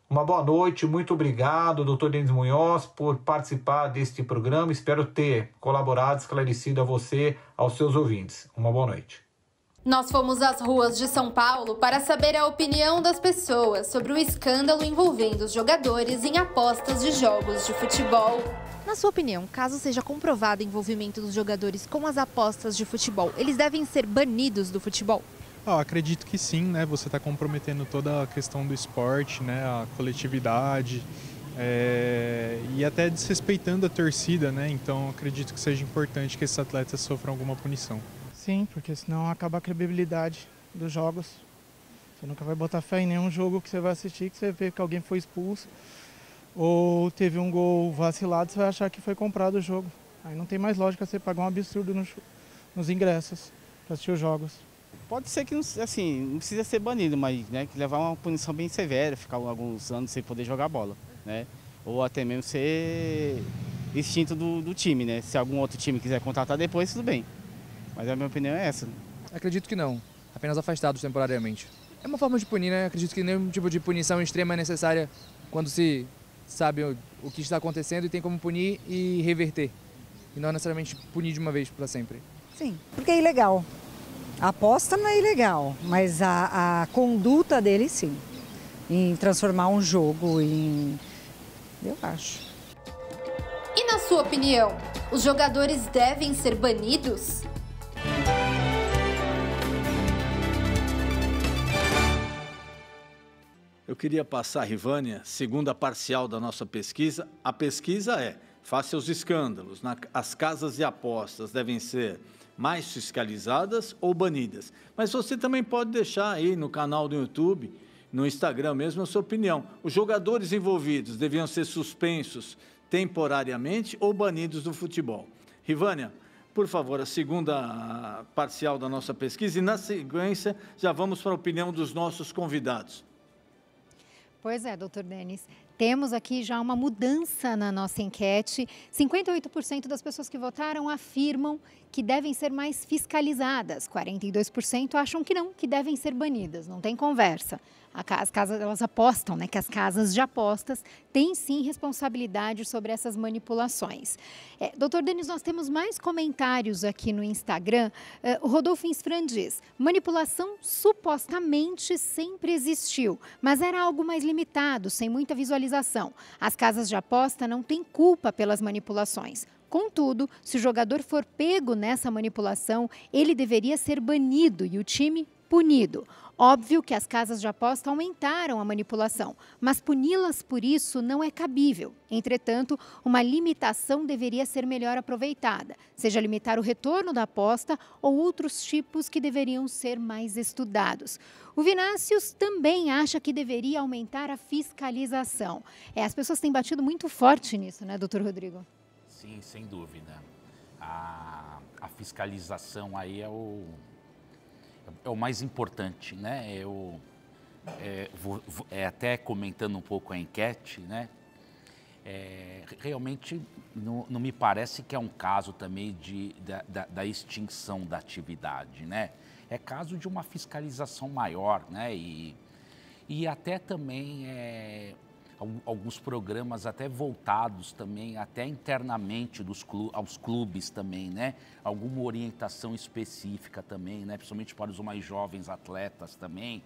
K: Uma boa noite, muito obrigado, Dr. Denis Munhoz, por participar deste programa. Espero ter colaborado, esclarecido a você, aos seus ouvintes. Uma boa noite.
H: Nós fomos às ruas de São Paulo para saber a opinião das pessoas sobre o escândalo envolvendo os jogadores em apostas de jogos de futebol.
L: Na sua opinião, caso seja comprovado o envolvimento dos jogadores com as apostas de futebol, eles devem ser banidos do futebol?
M: Acredito que sim, né? Você está comprometendo toda a questão do esporte, né? A coletividade e até desrespeitando a torcida, né? Então acredito que seja importante que esses atletas sofram alguma punição.
N: Sim, porque senão acaba a credibilidade dos jogos. Você nunca vai botar fé em nenhum jogo que você vai assistir, que você vê que alguém foi expulso ou teve um gol vacilado, você vai achar que foi comprado o jogo. Aí não tem mais lógica você pagar um absurdo nos ingressos para assistir os jogos.
O: Pode ser que assim, não precisa ser banido, mas né, que levar uma punição bem severa, ficar alguns anos sem poder jogar bola, né? Ou até mesmo ser extinto do time, né? Se algum outro time quiser contratar depois, tudo bem. Mas a minha opinião é essa.
P: Acredito que não, apenas afastados temporariamente. É uma forma de punir, né? Acredito que nenhum tipo de punição extrema é necessária quando se sabe o que está acontecendo e tem como punir e reverter. E não necessariamente punir de uma vez para sempre.
Q: Sim, porque é ilegal. A aposta não é ilegal, mas a conduta dele sim. Em transformar um jogo em... eu acho.
H: E na sua opinião, os jogadores devem ser banidos?
B: Eu queria passar, Rivânia, segundo a parcial da nossa pesquisa, a pesquisa face aos escândalos, as casas de apostas devem ser mais fiscalizadas ou banidas. Mas você também pode deixar aí no canal do YouTube, no Instagram mesmo, a sua opinião. Os jogadores envolvidos deviam ser suspensos temporariamente ou banidos do futebol? Rivânia, por favor, a segunda parcial da nossa pesquisa e, na sequência, já vamos para a opinião dos nossos convidados.
C: Pois é, doutor Denis. Temos aqui já uma mudança na nossa enquete. 58% das pessoas que votaram afirmam que devem ser mais fiscalizadas. 42% acham que não, que devem ser banidas. Não tem conversa. As casas, elas apostam, né, que as casas de apostas têm sim responsabilidade sobre essas manipulações. Doutor Denis, nós temos mais comentários aqui no Instagram. O Rodolfo Insfran diz: manipulação supostamente sempre existiu, mas era algo mais limitado, sem muita visualização. As casas de aposta não têm culpa pelas manipulações. Contudo, se o jogador for pego nessa manipulação, ele deveria ser banido e o time punido. Óbvio que as casas de aposta aumentaram a manipulação, mas puni-las por isso não é cabível. Entretanto, uma limitação deveria ser melhor aproveitada, seja limitar o retorno da aposta ou outros tipos que deveriam ser mais estudados. O Vinácius também acha que deveria aumentar a fiscalização. As pessoas têm batido muito forte nisso, né, doutor Rodrigo?
E: Sim, sem dúvida. A fiscalização aí é o mais importante, né? Até comentando um pouco a enquete, né? Realmente não me parece que é um caso também da extinção da atividade, né? É caso de uma fiscalização maior, né? E até também alguns programas até voltados também, até internamente aos clubes também, né? Alguma orientação específica também, né? Principalmente para os mais jovens atletas também.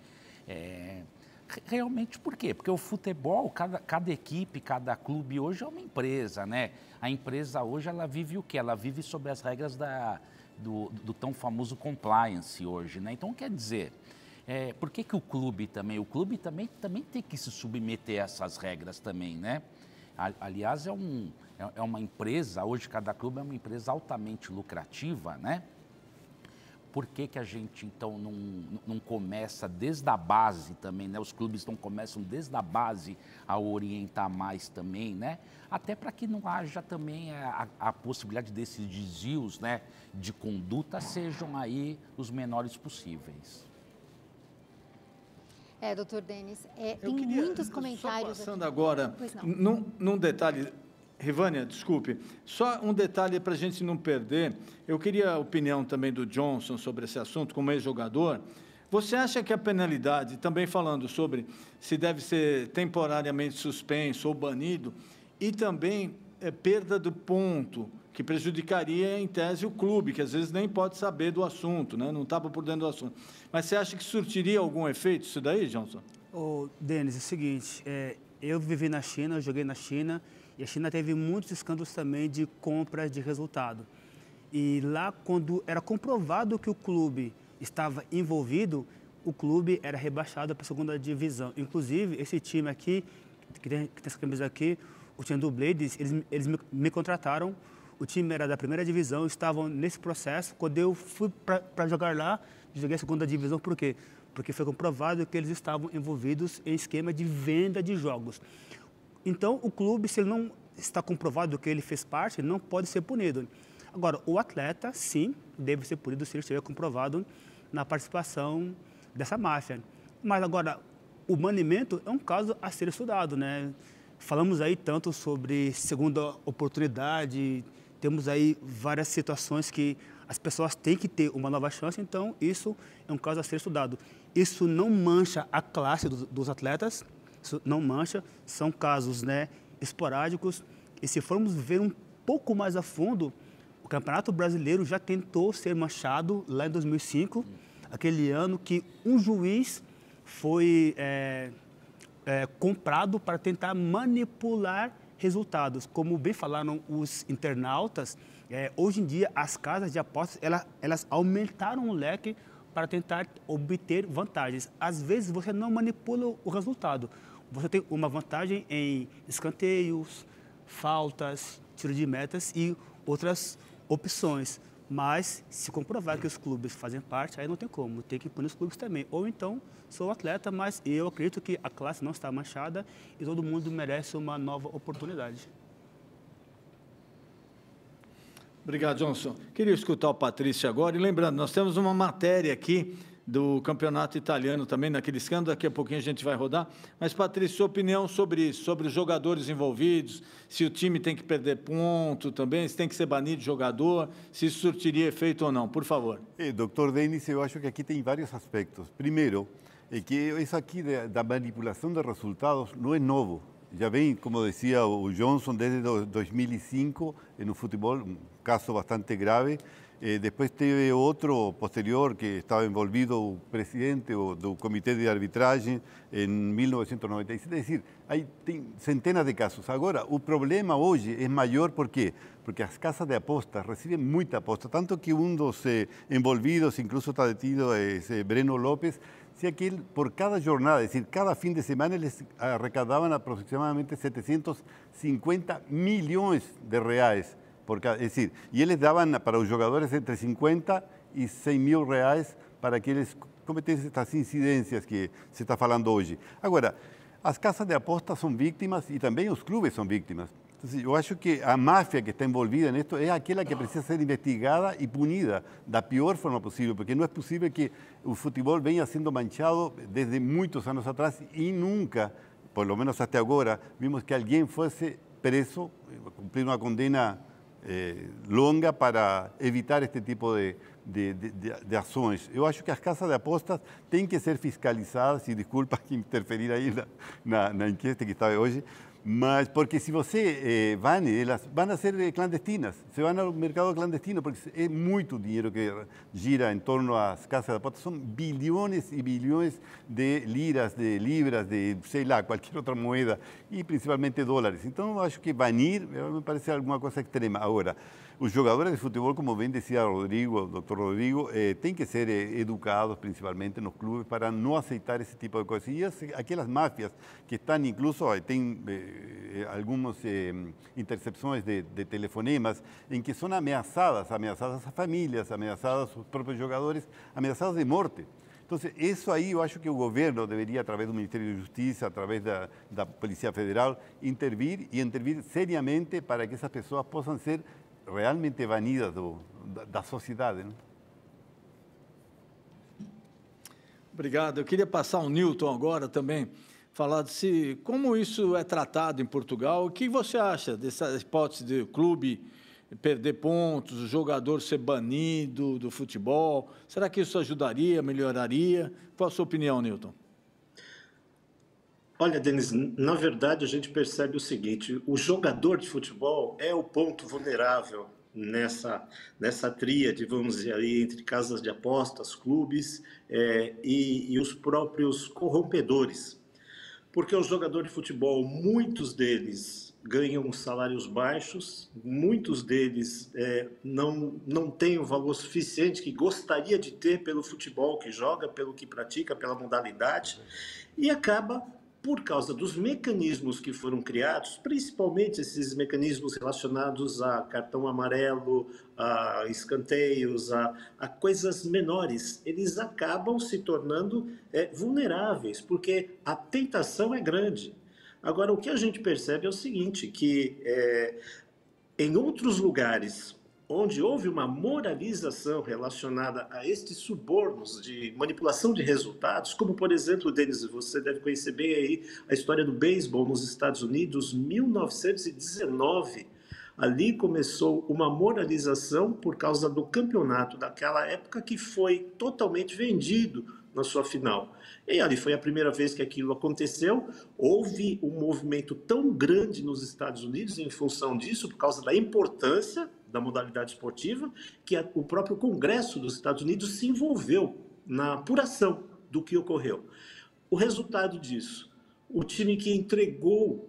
E: Realmente por quê? Porque o futebol, cada equipe, cada clube hoje é uma empresa, né? A empresa hoje, ela vive o quê? Ela vive sob as regras do tão famoso compliance hoje, né? Então, quer dizer... por que o clube também? O clube também tem que se submeter a essas regras também, né? Aliás, é uma empresa, hoje cada clube é uma empresa altamente lucrativa, né? Por que a gente, então, não começa desde a base também, né? Os clubes não começam desde a base a orientar mais também, né? Até para que não haja também a possibilidade desses desvios, né, de conduta sejam aí os menores possíveis.
C: Doutor Denis, tem muitos comentários.
B: Só passando agora, num detalhe, Rivânia, desculpe, só um detalhe para a gente não perder. Eu queria a opinião também do Johnson sobre esse assunto, como ex-jogador. Você acha que a penalidade, também falando sobre se deve ser temporariamente suspenso ou banido, e também perda do ponto, que prejudicaria, em tese, o clube, que às vezes nem pode saber do assunto, né? Não estava por dentro do assunto. Mas você acha que surtiria algum efeito isso daí, Johnson?
G: Denis, é o seguinte, eu vivi na China, eu joguei na China, e a China teve muitos escândalos também de compra de resultado. E lá, quando era comprovado que o clube estava envolvido, o clube era rebaixado para a segunda divisão. Inclusive, esse time aqui, que tem essa camisa aqui, o time do Blades, eles me contrataram. O time era da primeira divisão, estavam nesse processo. Quando eu fui para jogar lá, joguei a segunda divisão, por quê? Porque foi comprovado que eles estavam envolvidos em esquema de venda de jogos. Então, o clube, se ele não está comprovado que ele fez parte, não pode ser punido. Agora, o atleta, sim, deve ser punido se ele estiver comprovado na participação dessa máfia. Mas, agora, o banimento é um caso a ser estudado, né? Falamos aí tanto sobre segunda oportunidade, temos aí várias situações que as pessoas têm que ter uma nova chance, então isso é um caso a ser estudado. Isso não mancha a classe dos atletas, isso não mancha, são casos, né, esporádicos. E se formos ver um pouco mais a fundo, o Campeonato Brasileiro já tentou ser manchado lá em 2005, aquele ano que um juiz foi comprado para tentar manipular resultados. Como bem falaram os internautas, hoje em dia as casas de apostas elas aumentaram o leque para tentar obter vantagens. Às vezes você não manipula o resultado, você tem uma vantagem em escanteios, faltas, tiro de metas e outras opções. Mas se comprovar que os clubes fazem parte, aí não tem como, tem que punir os clubes também. Ou então, sou atleta, mas eu acredito que a classe não está manchada e todo mundo merece uma nova oportunidade.
B: Obrigado, Johnson. Queria escutar o Patrício agora. E lembrando, nós temos uma matéria aqui do campeonato italiano também, naquele escândalo, daqui a pouquinho a gente vai rodar. Mas, Patrício, sua opinião sobre isso, sobre os jogadores envolvidos, se o time tem que perder ponto também, se tem que ser banido de jogador, se isso surtiria efeito ou não, por favor.
F: Doutor Denis, eu acho que aqui tem vários aspectos. Primeiro, é que isso aqui da manipulação de resultados não é novo. Já vem, como dizia o Johnson, desde 2005 no futebol, um caso bastante grave. Depois teve outro posterior que estava envolvido o presidente do comitê de arbitragem em 1996. É decir, aí tem centenas de casos. Agora, o problema hoje é maior, por quê? Porque as casas de apostas recebem muita aposta, tanto que um dos envolvidos, incluso está detido, é Breno Lopes, decía que él, por cada jornada, es decir, cada fin de semana, les arrecadaban aproximadamente 750 millones de reais. Es decir, y ellos daban para los jugadores entre 50 y 100 mil reais para que eles cometessem estas incidências que se está falando hoje. Agora, as casas de apostas são vítimas e também os clubes são vítimas. Então, eu acho que a máfia que está envolvida nisto é aquela que precisa ser investigada e punida da pior forma possível, porque não é possível que o futebol venha sendo manchado desde muitos anos atrás e nunca, por lo menos até agora, vimos que alguém fosse preso, cumprir uma condena longa para evitar este tipo de ações. Eu acho que as casas de apostas têm que ser fiscalizadas, e desculpa que interferir aí na enquete que estava hoje, mas porque se você bane, elas vão ser clandestinas, se vão ao mercado clandestino, porque é muito dinheiro que gira em torno às casas de apostas, são bilhões e bilhões de liras, de libras, de, sei lá, qualquer outra moeda, e principalmente dólares. Então, eu acho que banir me parece alguma coisa extrema. Agora, os jogadores de futebol, como bem dizia o doutor Rodrigo, têm que ser educados, principalmente nos clubes, para não aceitar esse tipo de coisas. E aquelas máfias que estão, incluso, tem algumas intercepções de telefonemas em que são ameaçadas as famílias, ameaçadas os próprios jogadores, ameaçados de morte. Então, isso aí eu acho que o governo deveria, através do Ministério da Justiça, através da Polícia Federal, intervir seriamente para que essas pessoas possam ser realmente banidas da sociedade. Né?
B: Obrigado. Eu queria passar ao Newton agora também, falar de como isso é tratado em Portugal. O que você acha dessa hipótese de clube perder pontos, o jogador ser banido do futebol? Será que isso ajudaria, melhoraria? Qual a sua opinião, Newton?
D: Olha, Denis, na verdade a gente percebe o seguinte: o jogador de futebol é o ponto vulnerável nessa tríade, vamos dizer aí, entre casas de apostas, clubes e os próprios corrompedores. Porque o jogador de futebol, muitos deles ganham salários baixos, muitos deles não têm o valor suficiente que gostaria de ter pelo futebol que joga, pelo que pratica, pela modalidade, e acaba, por causa dos mecanismos que foram criados, principalmente esses mecanismos relacionados a cartão amarelo, a escanteios, a coisas menores, eles acabam se tornando vulneráveis, porque a tentação é grande. Agora, o que a gente percebe é o seguinte, que em outros lugares onde houve uma moralização relacionada a estes subornos de manipulação de resultados, como, por exemplo, Denis, você deve conhecer bem aí a história do beisebol nos Estados Unidos, 1919. Ali começou uma moralização por causa do campeonato daquela época que foi totalmente vendido na sua final. E ali foi a primeira vez que aquilo aconteceu. Houve um movimento tão grande nos Estados Unidos em função disso, por causa da importância da modalidade esportiva, que o próprio Congresso dos Estados Unidos se envolveu na apuração do que ocorreu. O resultado disso, o time que entregou,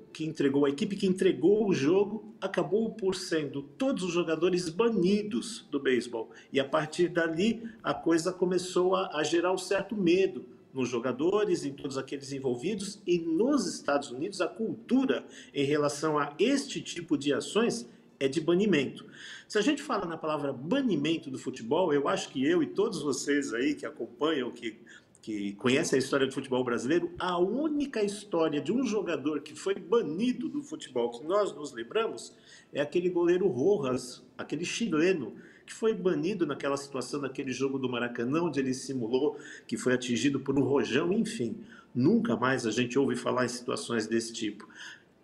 D: a equipe que entregou o jogo, acabou por sendo todos os jogadores banidos do beisebol. E a partir dali, a coisa começou a gerar um certo medo nos jogadores, em todos aqueles envolvidos. E nos Estados Unidos, a cultura em relação a este tipo de ações é de banimento. Se a gente fala na palavra banimento do futebol, eu acho que eu e todos vocês aí que acompanham, que que conhece a história do futebol brasileiro, a única história de um jogador que foi banido do futebol que nós nos lembramos é aquele goleiro Rojas, aquele chileno, que foi banido naquela situação, naquele jogo do Maracanã, onde ele simulou que foi atingido por um rojão, enfim. Nunca mais a gente ouve falar em situações desse tipo.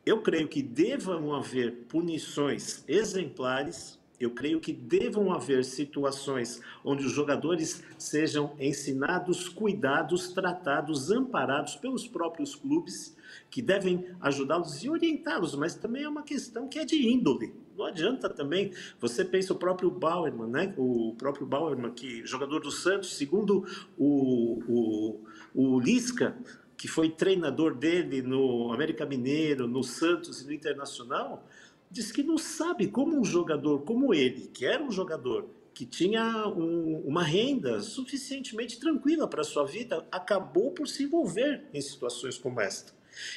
D: Eu creio que devam haver punições exemplares. Eu creio que devam haver situações onde os jogadores sejam ensinados, cuidados, tratados, amparados pelos próprios clubes, que devem ajudá-los e orientá-los, mas também é uma questão que é de índole. Não adianta também, você pensa o próprio Bauerman, né? O próprio Bauerman, que jogador do Santos, segundo o Lisca, que foi treinador dele no América Mineiro, no Santos e no Internacional, diz que não sabe como um jogador como ele, que era um jogador que tinha uma renda suficientemente tranquila para a sua vida, acabou por se envolver em situações como esta.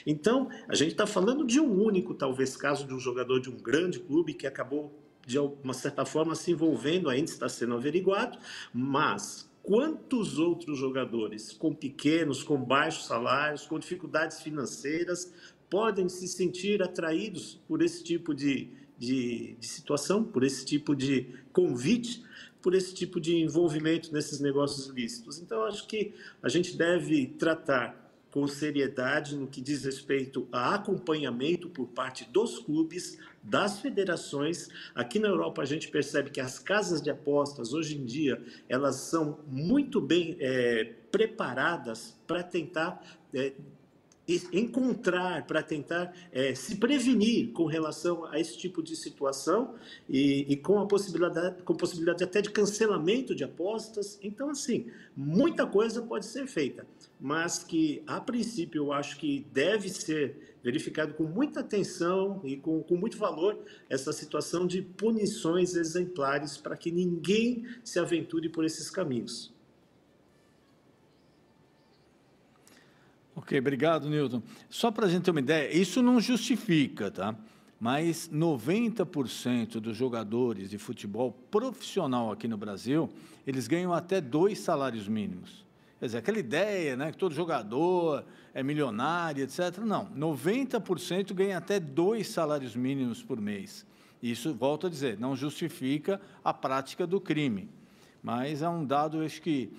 D: Então, a gente está falando de um único, talvez, caso de um jogador de um grande clube que acabou, de uma certa forma, se envolvendo, ainda está sendo averiguado, mas quantos outros jogadores com pequenos, com baixos salários, com dificuldades financeiras, podem se sentir atraídos por esse tipo de situação, por esse tipo de convite, por esse tipo de envolvimento nesses negócios ilícitos. Então, acho que a gente deve tratar com seriedade no que diz respeito a acompanhamento por parte dos clubes, das federações. Aqui na Europa a gente percebe que as casas de apostas, hoje em dia, elas são muito bem preparadas para tentar encontrar, para tentar se prevenir com relação a esse tipo de situação e com a possibilidade até de cancelamento de apostas. Então, assim, muita coisa pode ser feita, mas que, a princípio, eu acho que deve ser verificado com muita atenção e com muito valor essa situação de punições exemplares para que ninguém se aventure por esses caminhos.
B: Ok, obrigado, Nilton. Só para a gente ter uma ideia, isso não justifica, tá? Mas 90% dos jogadores de futebol profissional aqui no Brasil, eles ganham até 2 salários mínimos. Quer dizer, aquela ideia, né, que todo jogador é milionário, etc. Não, 90% ganha até 2 salários mínimos por mês. Isso, volto a dizer, não justifica a prática do crime, mas é um dado, acho que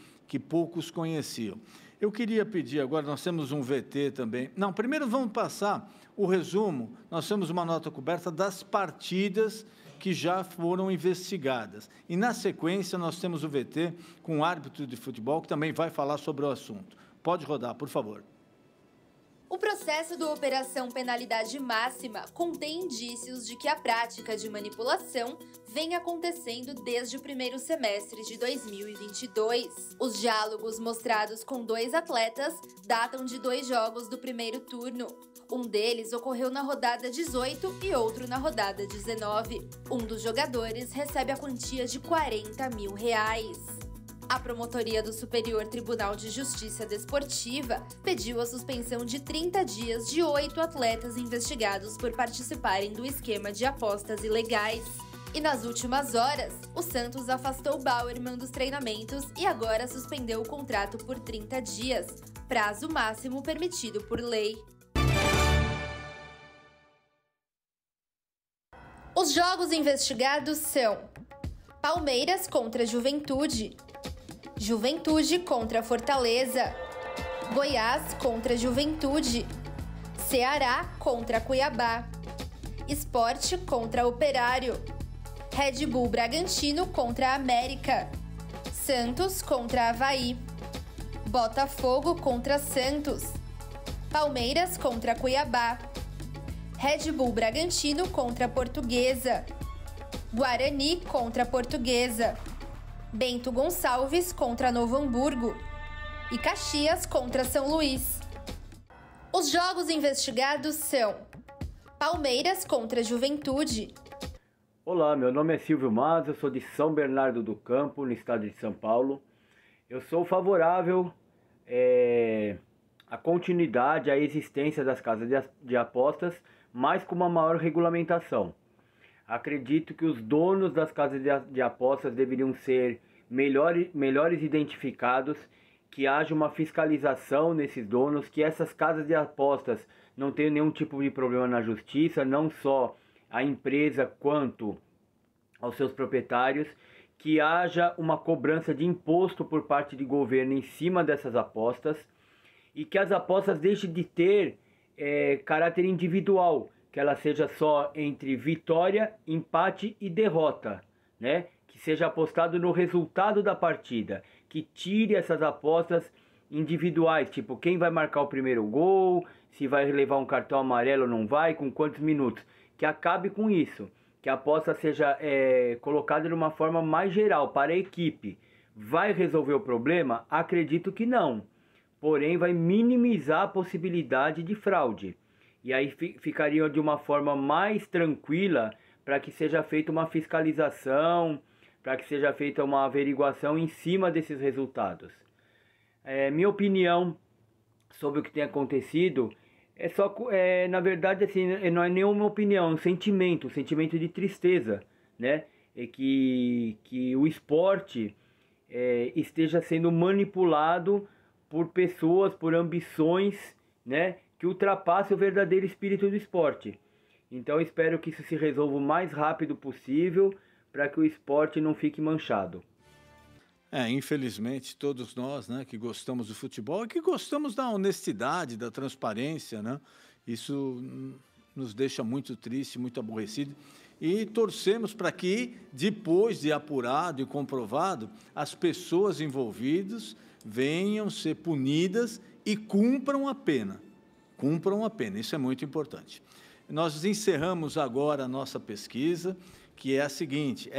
B: poucos conheciam. Eu queria pedir agora, nós temos um VT também. Não, primeiro vamos passar o resumo. Nós temos uma nota coberta das partidas que já foram investigadas. E, na sequência, nós temos o VT com o árbitro de futebol, que também vai falar sobre o assunto. Pode rodar, por favor.
H: O processo do Operação Penalidade Máxima contém indícios de que a prática de manipulação vem acontecendo desde o primeiro semestre de 2022. Os diálogos mostrados com 2 atletas datam de 2 jogos do primeiro turno. Um deles ocorreu na rodada 18 e outro na rodada 19. Um dos jogadores recebe a quantia de R$40 mil. A promotoria do Superior Tribunal de Justiça Desportiva pediu a suspensão de 30 dias de 8 atletas investigados por participarem do esquema de apostas ilegais. E nas últimas horas, o Santos afastou Bauerman dos treinamentos e agora suspendeu o contrato por 30 dias, prazo máximo permitido por lei. Os jogos investigados são: Palmeiras contra Juventude, Juventude contra Fortaleza, Goiás contra Juventude, Ceará contra Cuiabá, Sport contra Operário, Red Bull Bragantino contra América, Santos contra Avaí, Botafogo contra Santos, Palmeiras contra Cuiabá, Red Bull Bragantino contra Portuguesa, Guarani contra Portuguesa, Bento Gonçalves contra Novo Hamburgo e Caxias contra São Luís. Os jogos investigados são: Palmeiras contra Juventude.
R: Olá, meu nome é Silvio Mas, eu sou de São Bernardo do Campo, no estado de São Paulo. Eu sou favorável à continuidade, à existência das casas de apostas, mas com uma maior regulamentação. Acredito que os donos das casas de apostas deveriam ser melhores identificados que haja uma fiscalização nesses donos, que essas casas de apostas não tenham nenhum tipo de problema na justiça, não só a empresa quanto aos seus proprietários, que haja uma cobrança de imposto por parte do governo em cima dessas apostas e que as apostas deixem de ter caráter individual, que ela seja só entre vitória, empate e derrota, né? Que seja apostado no resultado da partida, que tire essas apostas individuais, tipo quem vai marcar o primeiro gol, se vai levar um cartão amarelo ou não vai, com quantos minutos, que acabe com isso, que a aposta seja colocada de uma forma mais geral para a equipe. Vai resolver o problema? Acredito que não, porém vai minimizar a possibilidade de fraude, e aí ficaria de uma forma mais tranquila para que seja feita uma fiscalização, para que seja feita uma averiguação em cima desses resultados. Minha opinião sobre o que tem acontecido na verdade, assim, não é nenhuma opinião, é um sentimento de tristeza, né? É que o esporte esteja sendo manipulado por pessoas, por ambições, né? Que ultrapassem o verdadeiro espírito do esporte. Então espero que isso se resolva o mais rápido possível para que o esporte não fique manchado.
B: Infelizmente, todos nós, né, que gostamos do futebol e que gostamos da honestidade, da transparência, né, isso nos deixa muito triste, muito aborrecido. E torcemos para que, depois de apurado e comprovado, as pessoas envolvidas venham ser punidas e cumpram a pena. Cumpram a pena, isso é muito importante. Nós encerramos agora a nossa pesquisa, que é a seguinte,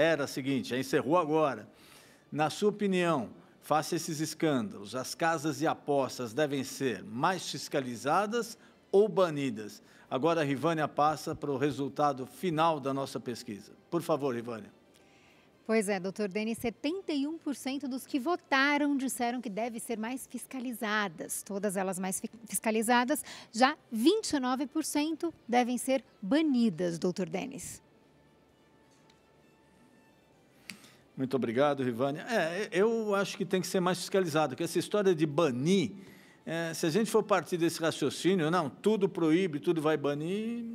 B: já encerrou agora. Na sua opinião, face a esses escândalos, as casas de apostas devem ser mais fiscalizadas ou banidas? Agora a Rivânia passa para o resultado final da nossa pesquisa. Por favor, Rivânia.
C: Pois é, doutor Denis, 71% dos que votaram disseram que devem ser mais fiscalizadas, todas elas mais fiscalizadas, já 29% devem ser banidas, doutor Denis.
B: Muito obrigado, Rivânia. Eu acho que tem que ser mais fiscalizado, porque essa história de banir, se a gente for partir desse raciocínio, não, tudo proíbe, tudo vai banir,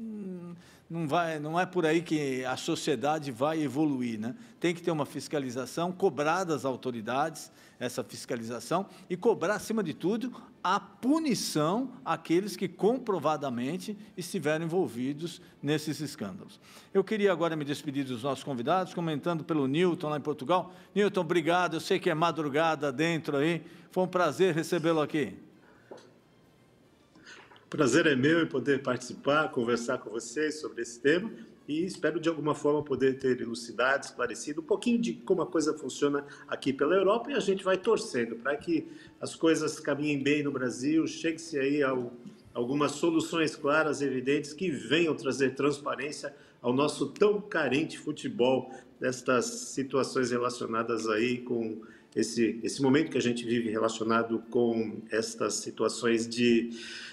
B: não é por aí que a sociedade vai evoluir, né? Tem que ter uma fiscalização, cobrar das autoridades essa fiscalização e cobrar, acima de tudo, a punição àqueles que comprovadamente estiveram envolvidos nesses escândalos. Eu queria agora me despedir dos nossos convidados, comentando pelo Newton, lá em Portugal. Newton, obrigado, eu sei que é madrugada dentro aí, foi um prazer recebê-lo aqui.
D: O prazer é meu em poder participar, conversar com vocês sobre esse tema e espero de alguma forma poder ter elucidado, esclarecido um pouquinho de como a coisa funciona aqui pela Europa, e a gente vai torcendo para que as coisas caminhem bem no Brasil, chegue-se aí a algumas soluções claras, evidentes, que venham trazer transparência ao nosso tão carente futebol, destas situações relacionadas aí com esse momento que a gente vive relacionado com estas situações de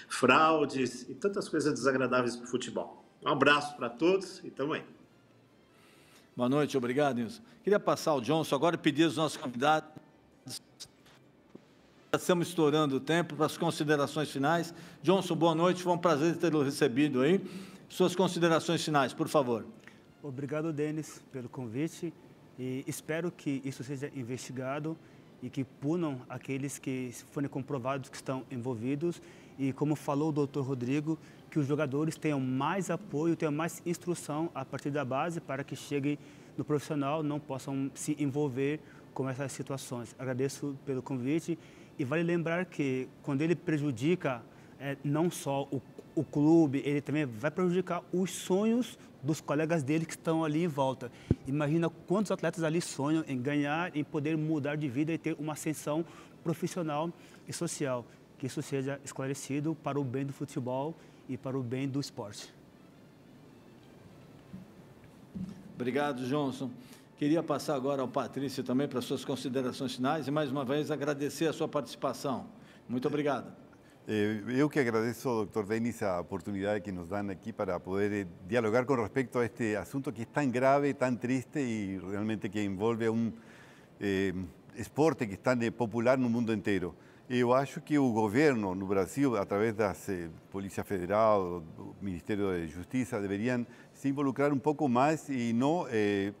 D: fraudes e tantas coisas desagradáveis para o futebol. Um abraço para todos e tamo aí.
B: Boa noite, obrigado, Nilson. Queria passar ao Johnson agora e pedir aos nossos convidados. Estamos estourando o tempo para as considerações finais. Johnson, boa noite, foi um prazer tê-lo recebido aí. Suas considerações finais, por favor.
G: Obrigado, Denis, pelo convite. E espero que isso seja investigado e que punam aqueles que forem comprovados que estão envolvidos. E como falou o doutor Rodrigo, que os jogadores tenham mais apoio, tenham mais instrução a partir da base para que cheguem no profissional, não possam se envolver com essas situações. Agradeço pelo convite e vale lembrar que quando ele prejudica não só o clube, ele também vai prejudicar os sonhos dos colegas dele que estão ali em volta. Imagina quantos atletas ali sonham em ganhar, em poder mudar de vida e ter uma ascensão profissional e social. Que isso seja esclarecido para o bem do futebol e para o bem do esporte.
B: Obrigado, Johnson. Queria passar agora ao Patrício também para suas considerações finais e, mais uma vez, agradecer a sua participação. Muito obrigado.
F: Eu que agradeço, doctor Denis, a oportunidad que nos dan aquí para poder dialogar con respecto a este asunto que es tan grave, tan triste y realmente que envolve a un esporte que es tan popular en el mundo entero. Eu acho que o governo no Brasil, através da Polícia Federal, do Ministério da Justiça, deveriam se involucrar um pouco mais e não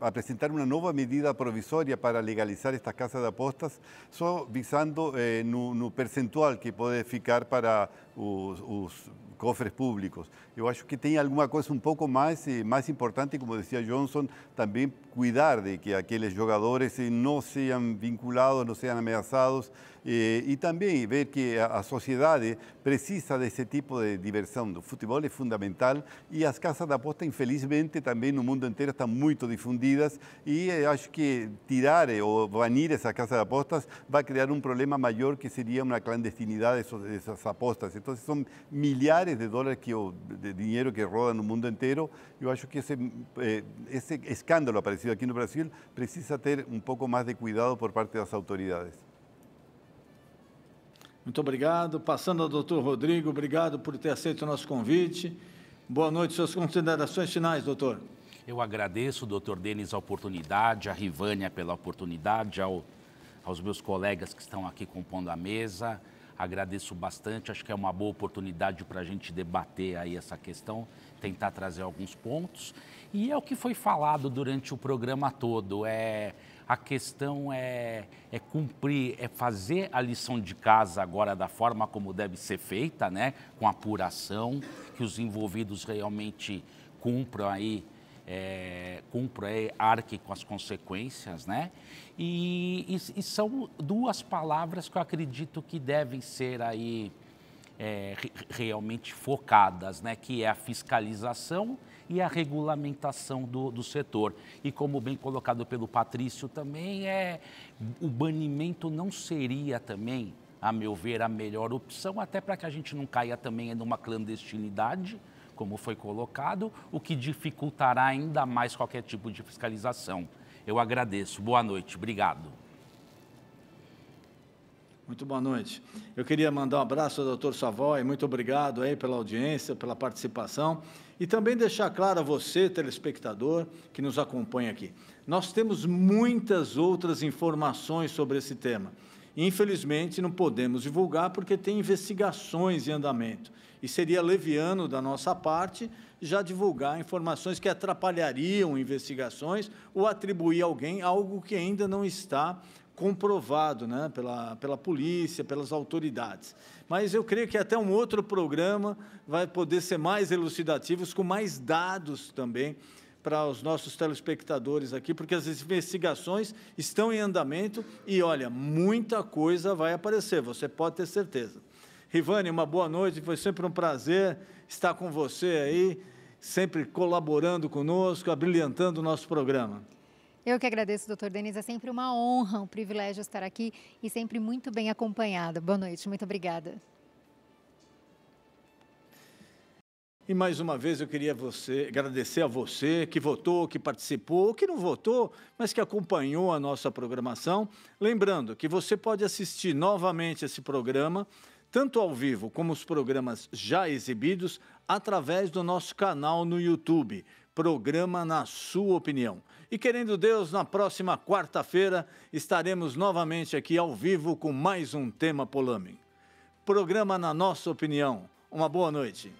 F: apresentar uma nova medida provisória para legalizar estas casas de apostas, só visando no percentual que pode ficar para os cofres públicos. Eu acho que tem alguma coisa um pouco mais importante, como dizia Johnson, também cuidar de que aqueles jogadores não sejam vinculados, não sejam ameaçados, e também ver que a sociedade precisa desse tipo de diversão. O futebol é fundamental e as casas de aposta, infelizmente, também no mundo inteiro estão muito difundidas e acho que tirar ou banir essas casas de apostas vai criar um problema maior, que seria uma clandestinidade dessas apostas. Então, são milhares de dólares de dinheiro que roda no mundo inteiro. Eu acho que esse escândalo aparecido aqui no Brasil precisa ter um pouco mais de cuidado por parte das autoridades.
B: Muito obrigado. Passando ao doutor Rodrigo, obrigado por ter aceito o nosso convite. Boa noite, suas considerações finais, doutor.
E: Eu agradeço, doutor Denis, a oportunidade, a Rivânia pela oportunidade, aos meus colegas que estão aqui compondo a mesa. Agradeço bastante, acho que é uma boa oportunidade para a gente debater aí essa questão, tentar trazer alguns pontos. E é o que foi falado durante o programa todo, a questão é cumprir, é fazer a lição de casa agora da forma como deve ser feita, né? Com apuração, que os envolvidos realmente cumpram aí, arque com as consequências, né? E são duas palavras que eu acredito que devem ser aí realmente focadas, né? Que é a fiscalização e a regulamentação do setor. E como bem colocado pelo Patrício também, o banimento não seria também, a meu ver, a melhor opção, até para que a gente não caia também numa clandestinidade, como foi colocado, o que dificultará ainda mais qualquer tipo de fiscalização. Eu agradeço. Boa noite. Obrigado.
B: Muito boa noite. Eu queria mandar um abraço ao doutor Savoy, muito obrigado aí pela audiência, pela participação, e também deixar claro a você, telespectador, que nos acompanha aqui. Nós temos muitas outras informações sobre esse tema. Infelizmente, não podemos divulgar porque tem investigações em andamento, e seria leviano da nossa parte já divulgar informações que atrapalhariam investigações ou atribuir a alguém algo que ainda não está comprovado, né, pela polícia, pelas autoridades. Mas eu creio que até um outro programa vai poder ser mais elucidativo, com mais dados também para os nossos telespectadores aqui, porque as investigações estão em andamento e, olha, muita coisa vai aparecer, você pode ter certeza. Rivânia, uma boa noite, foi sempre um prazer estar com você aí, sempre colaborando conosco, abrilhantando o nosso programa.
C: Eu que agradeço, doutor Denis, é sempre uma honra, um privilégio estar aqui e sempre muito bem acompanhada. Boa noite, muito obrigada.
B: E mais uma vez eu queria agradecer a você que votou, que participou, que não votou, mas que acompanhou a nossa programação. Lembrando que você pode assistir novamente esse programa, tanto ao vivo como os programas já exibidos, através do nosso canal no YouTube, Programa Na Sua Opinião. E querendo Deus, na próxima quarta-feira estaremos novamente aqui ao vivo com mais um tema polêmico. Programa Na Nossa Opinião. Uma boa noite.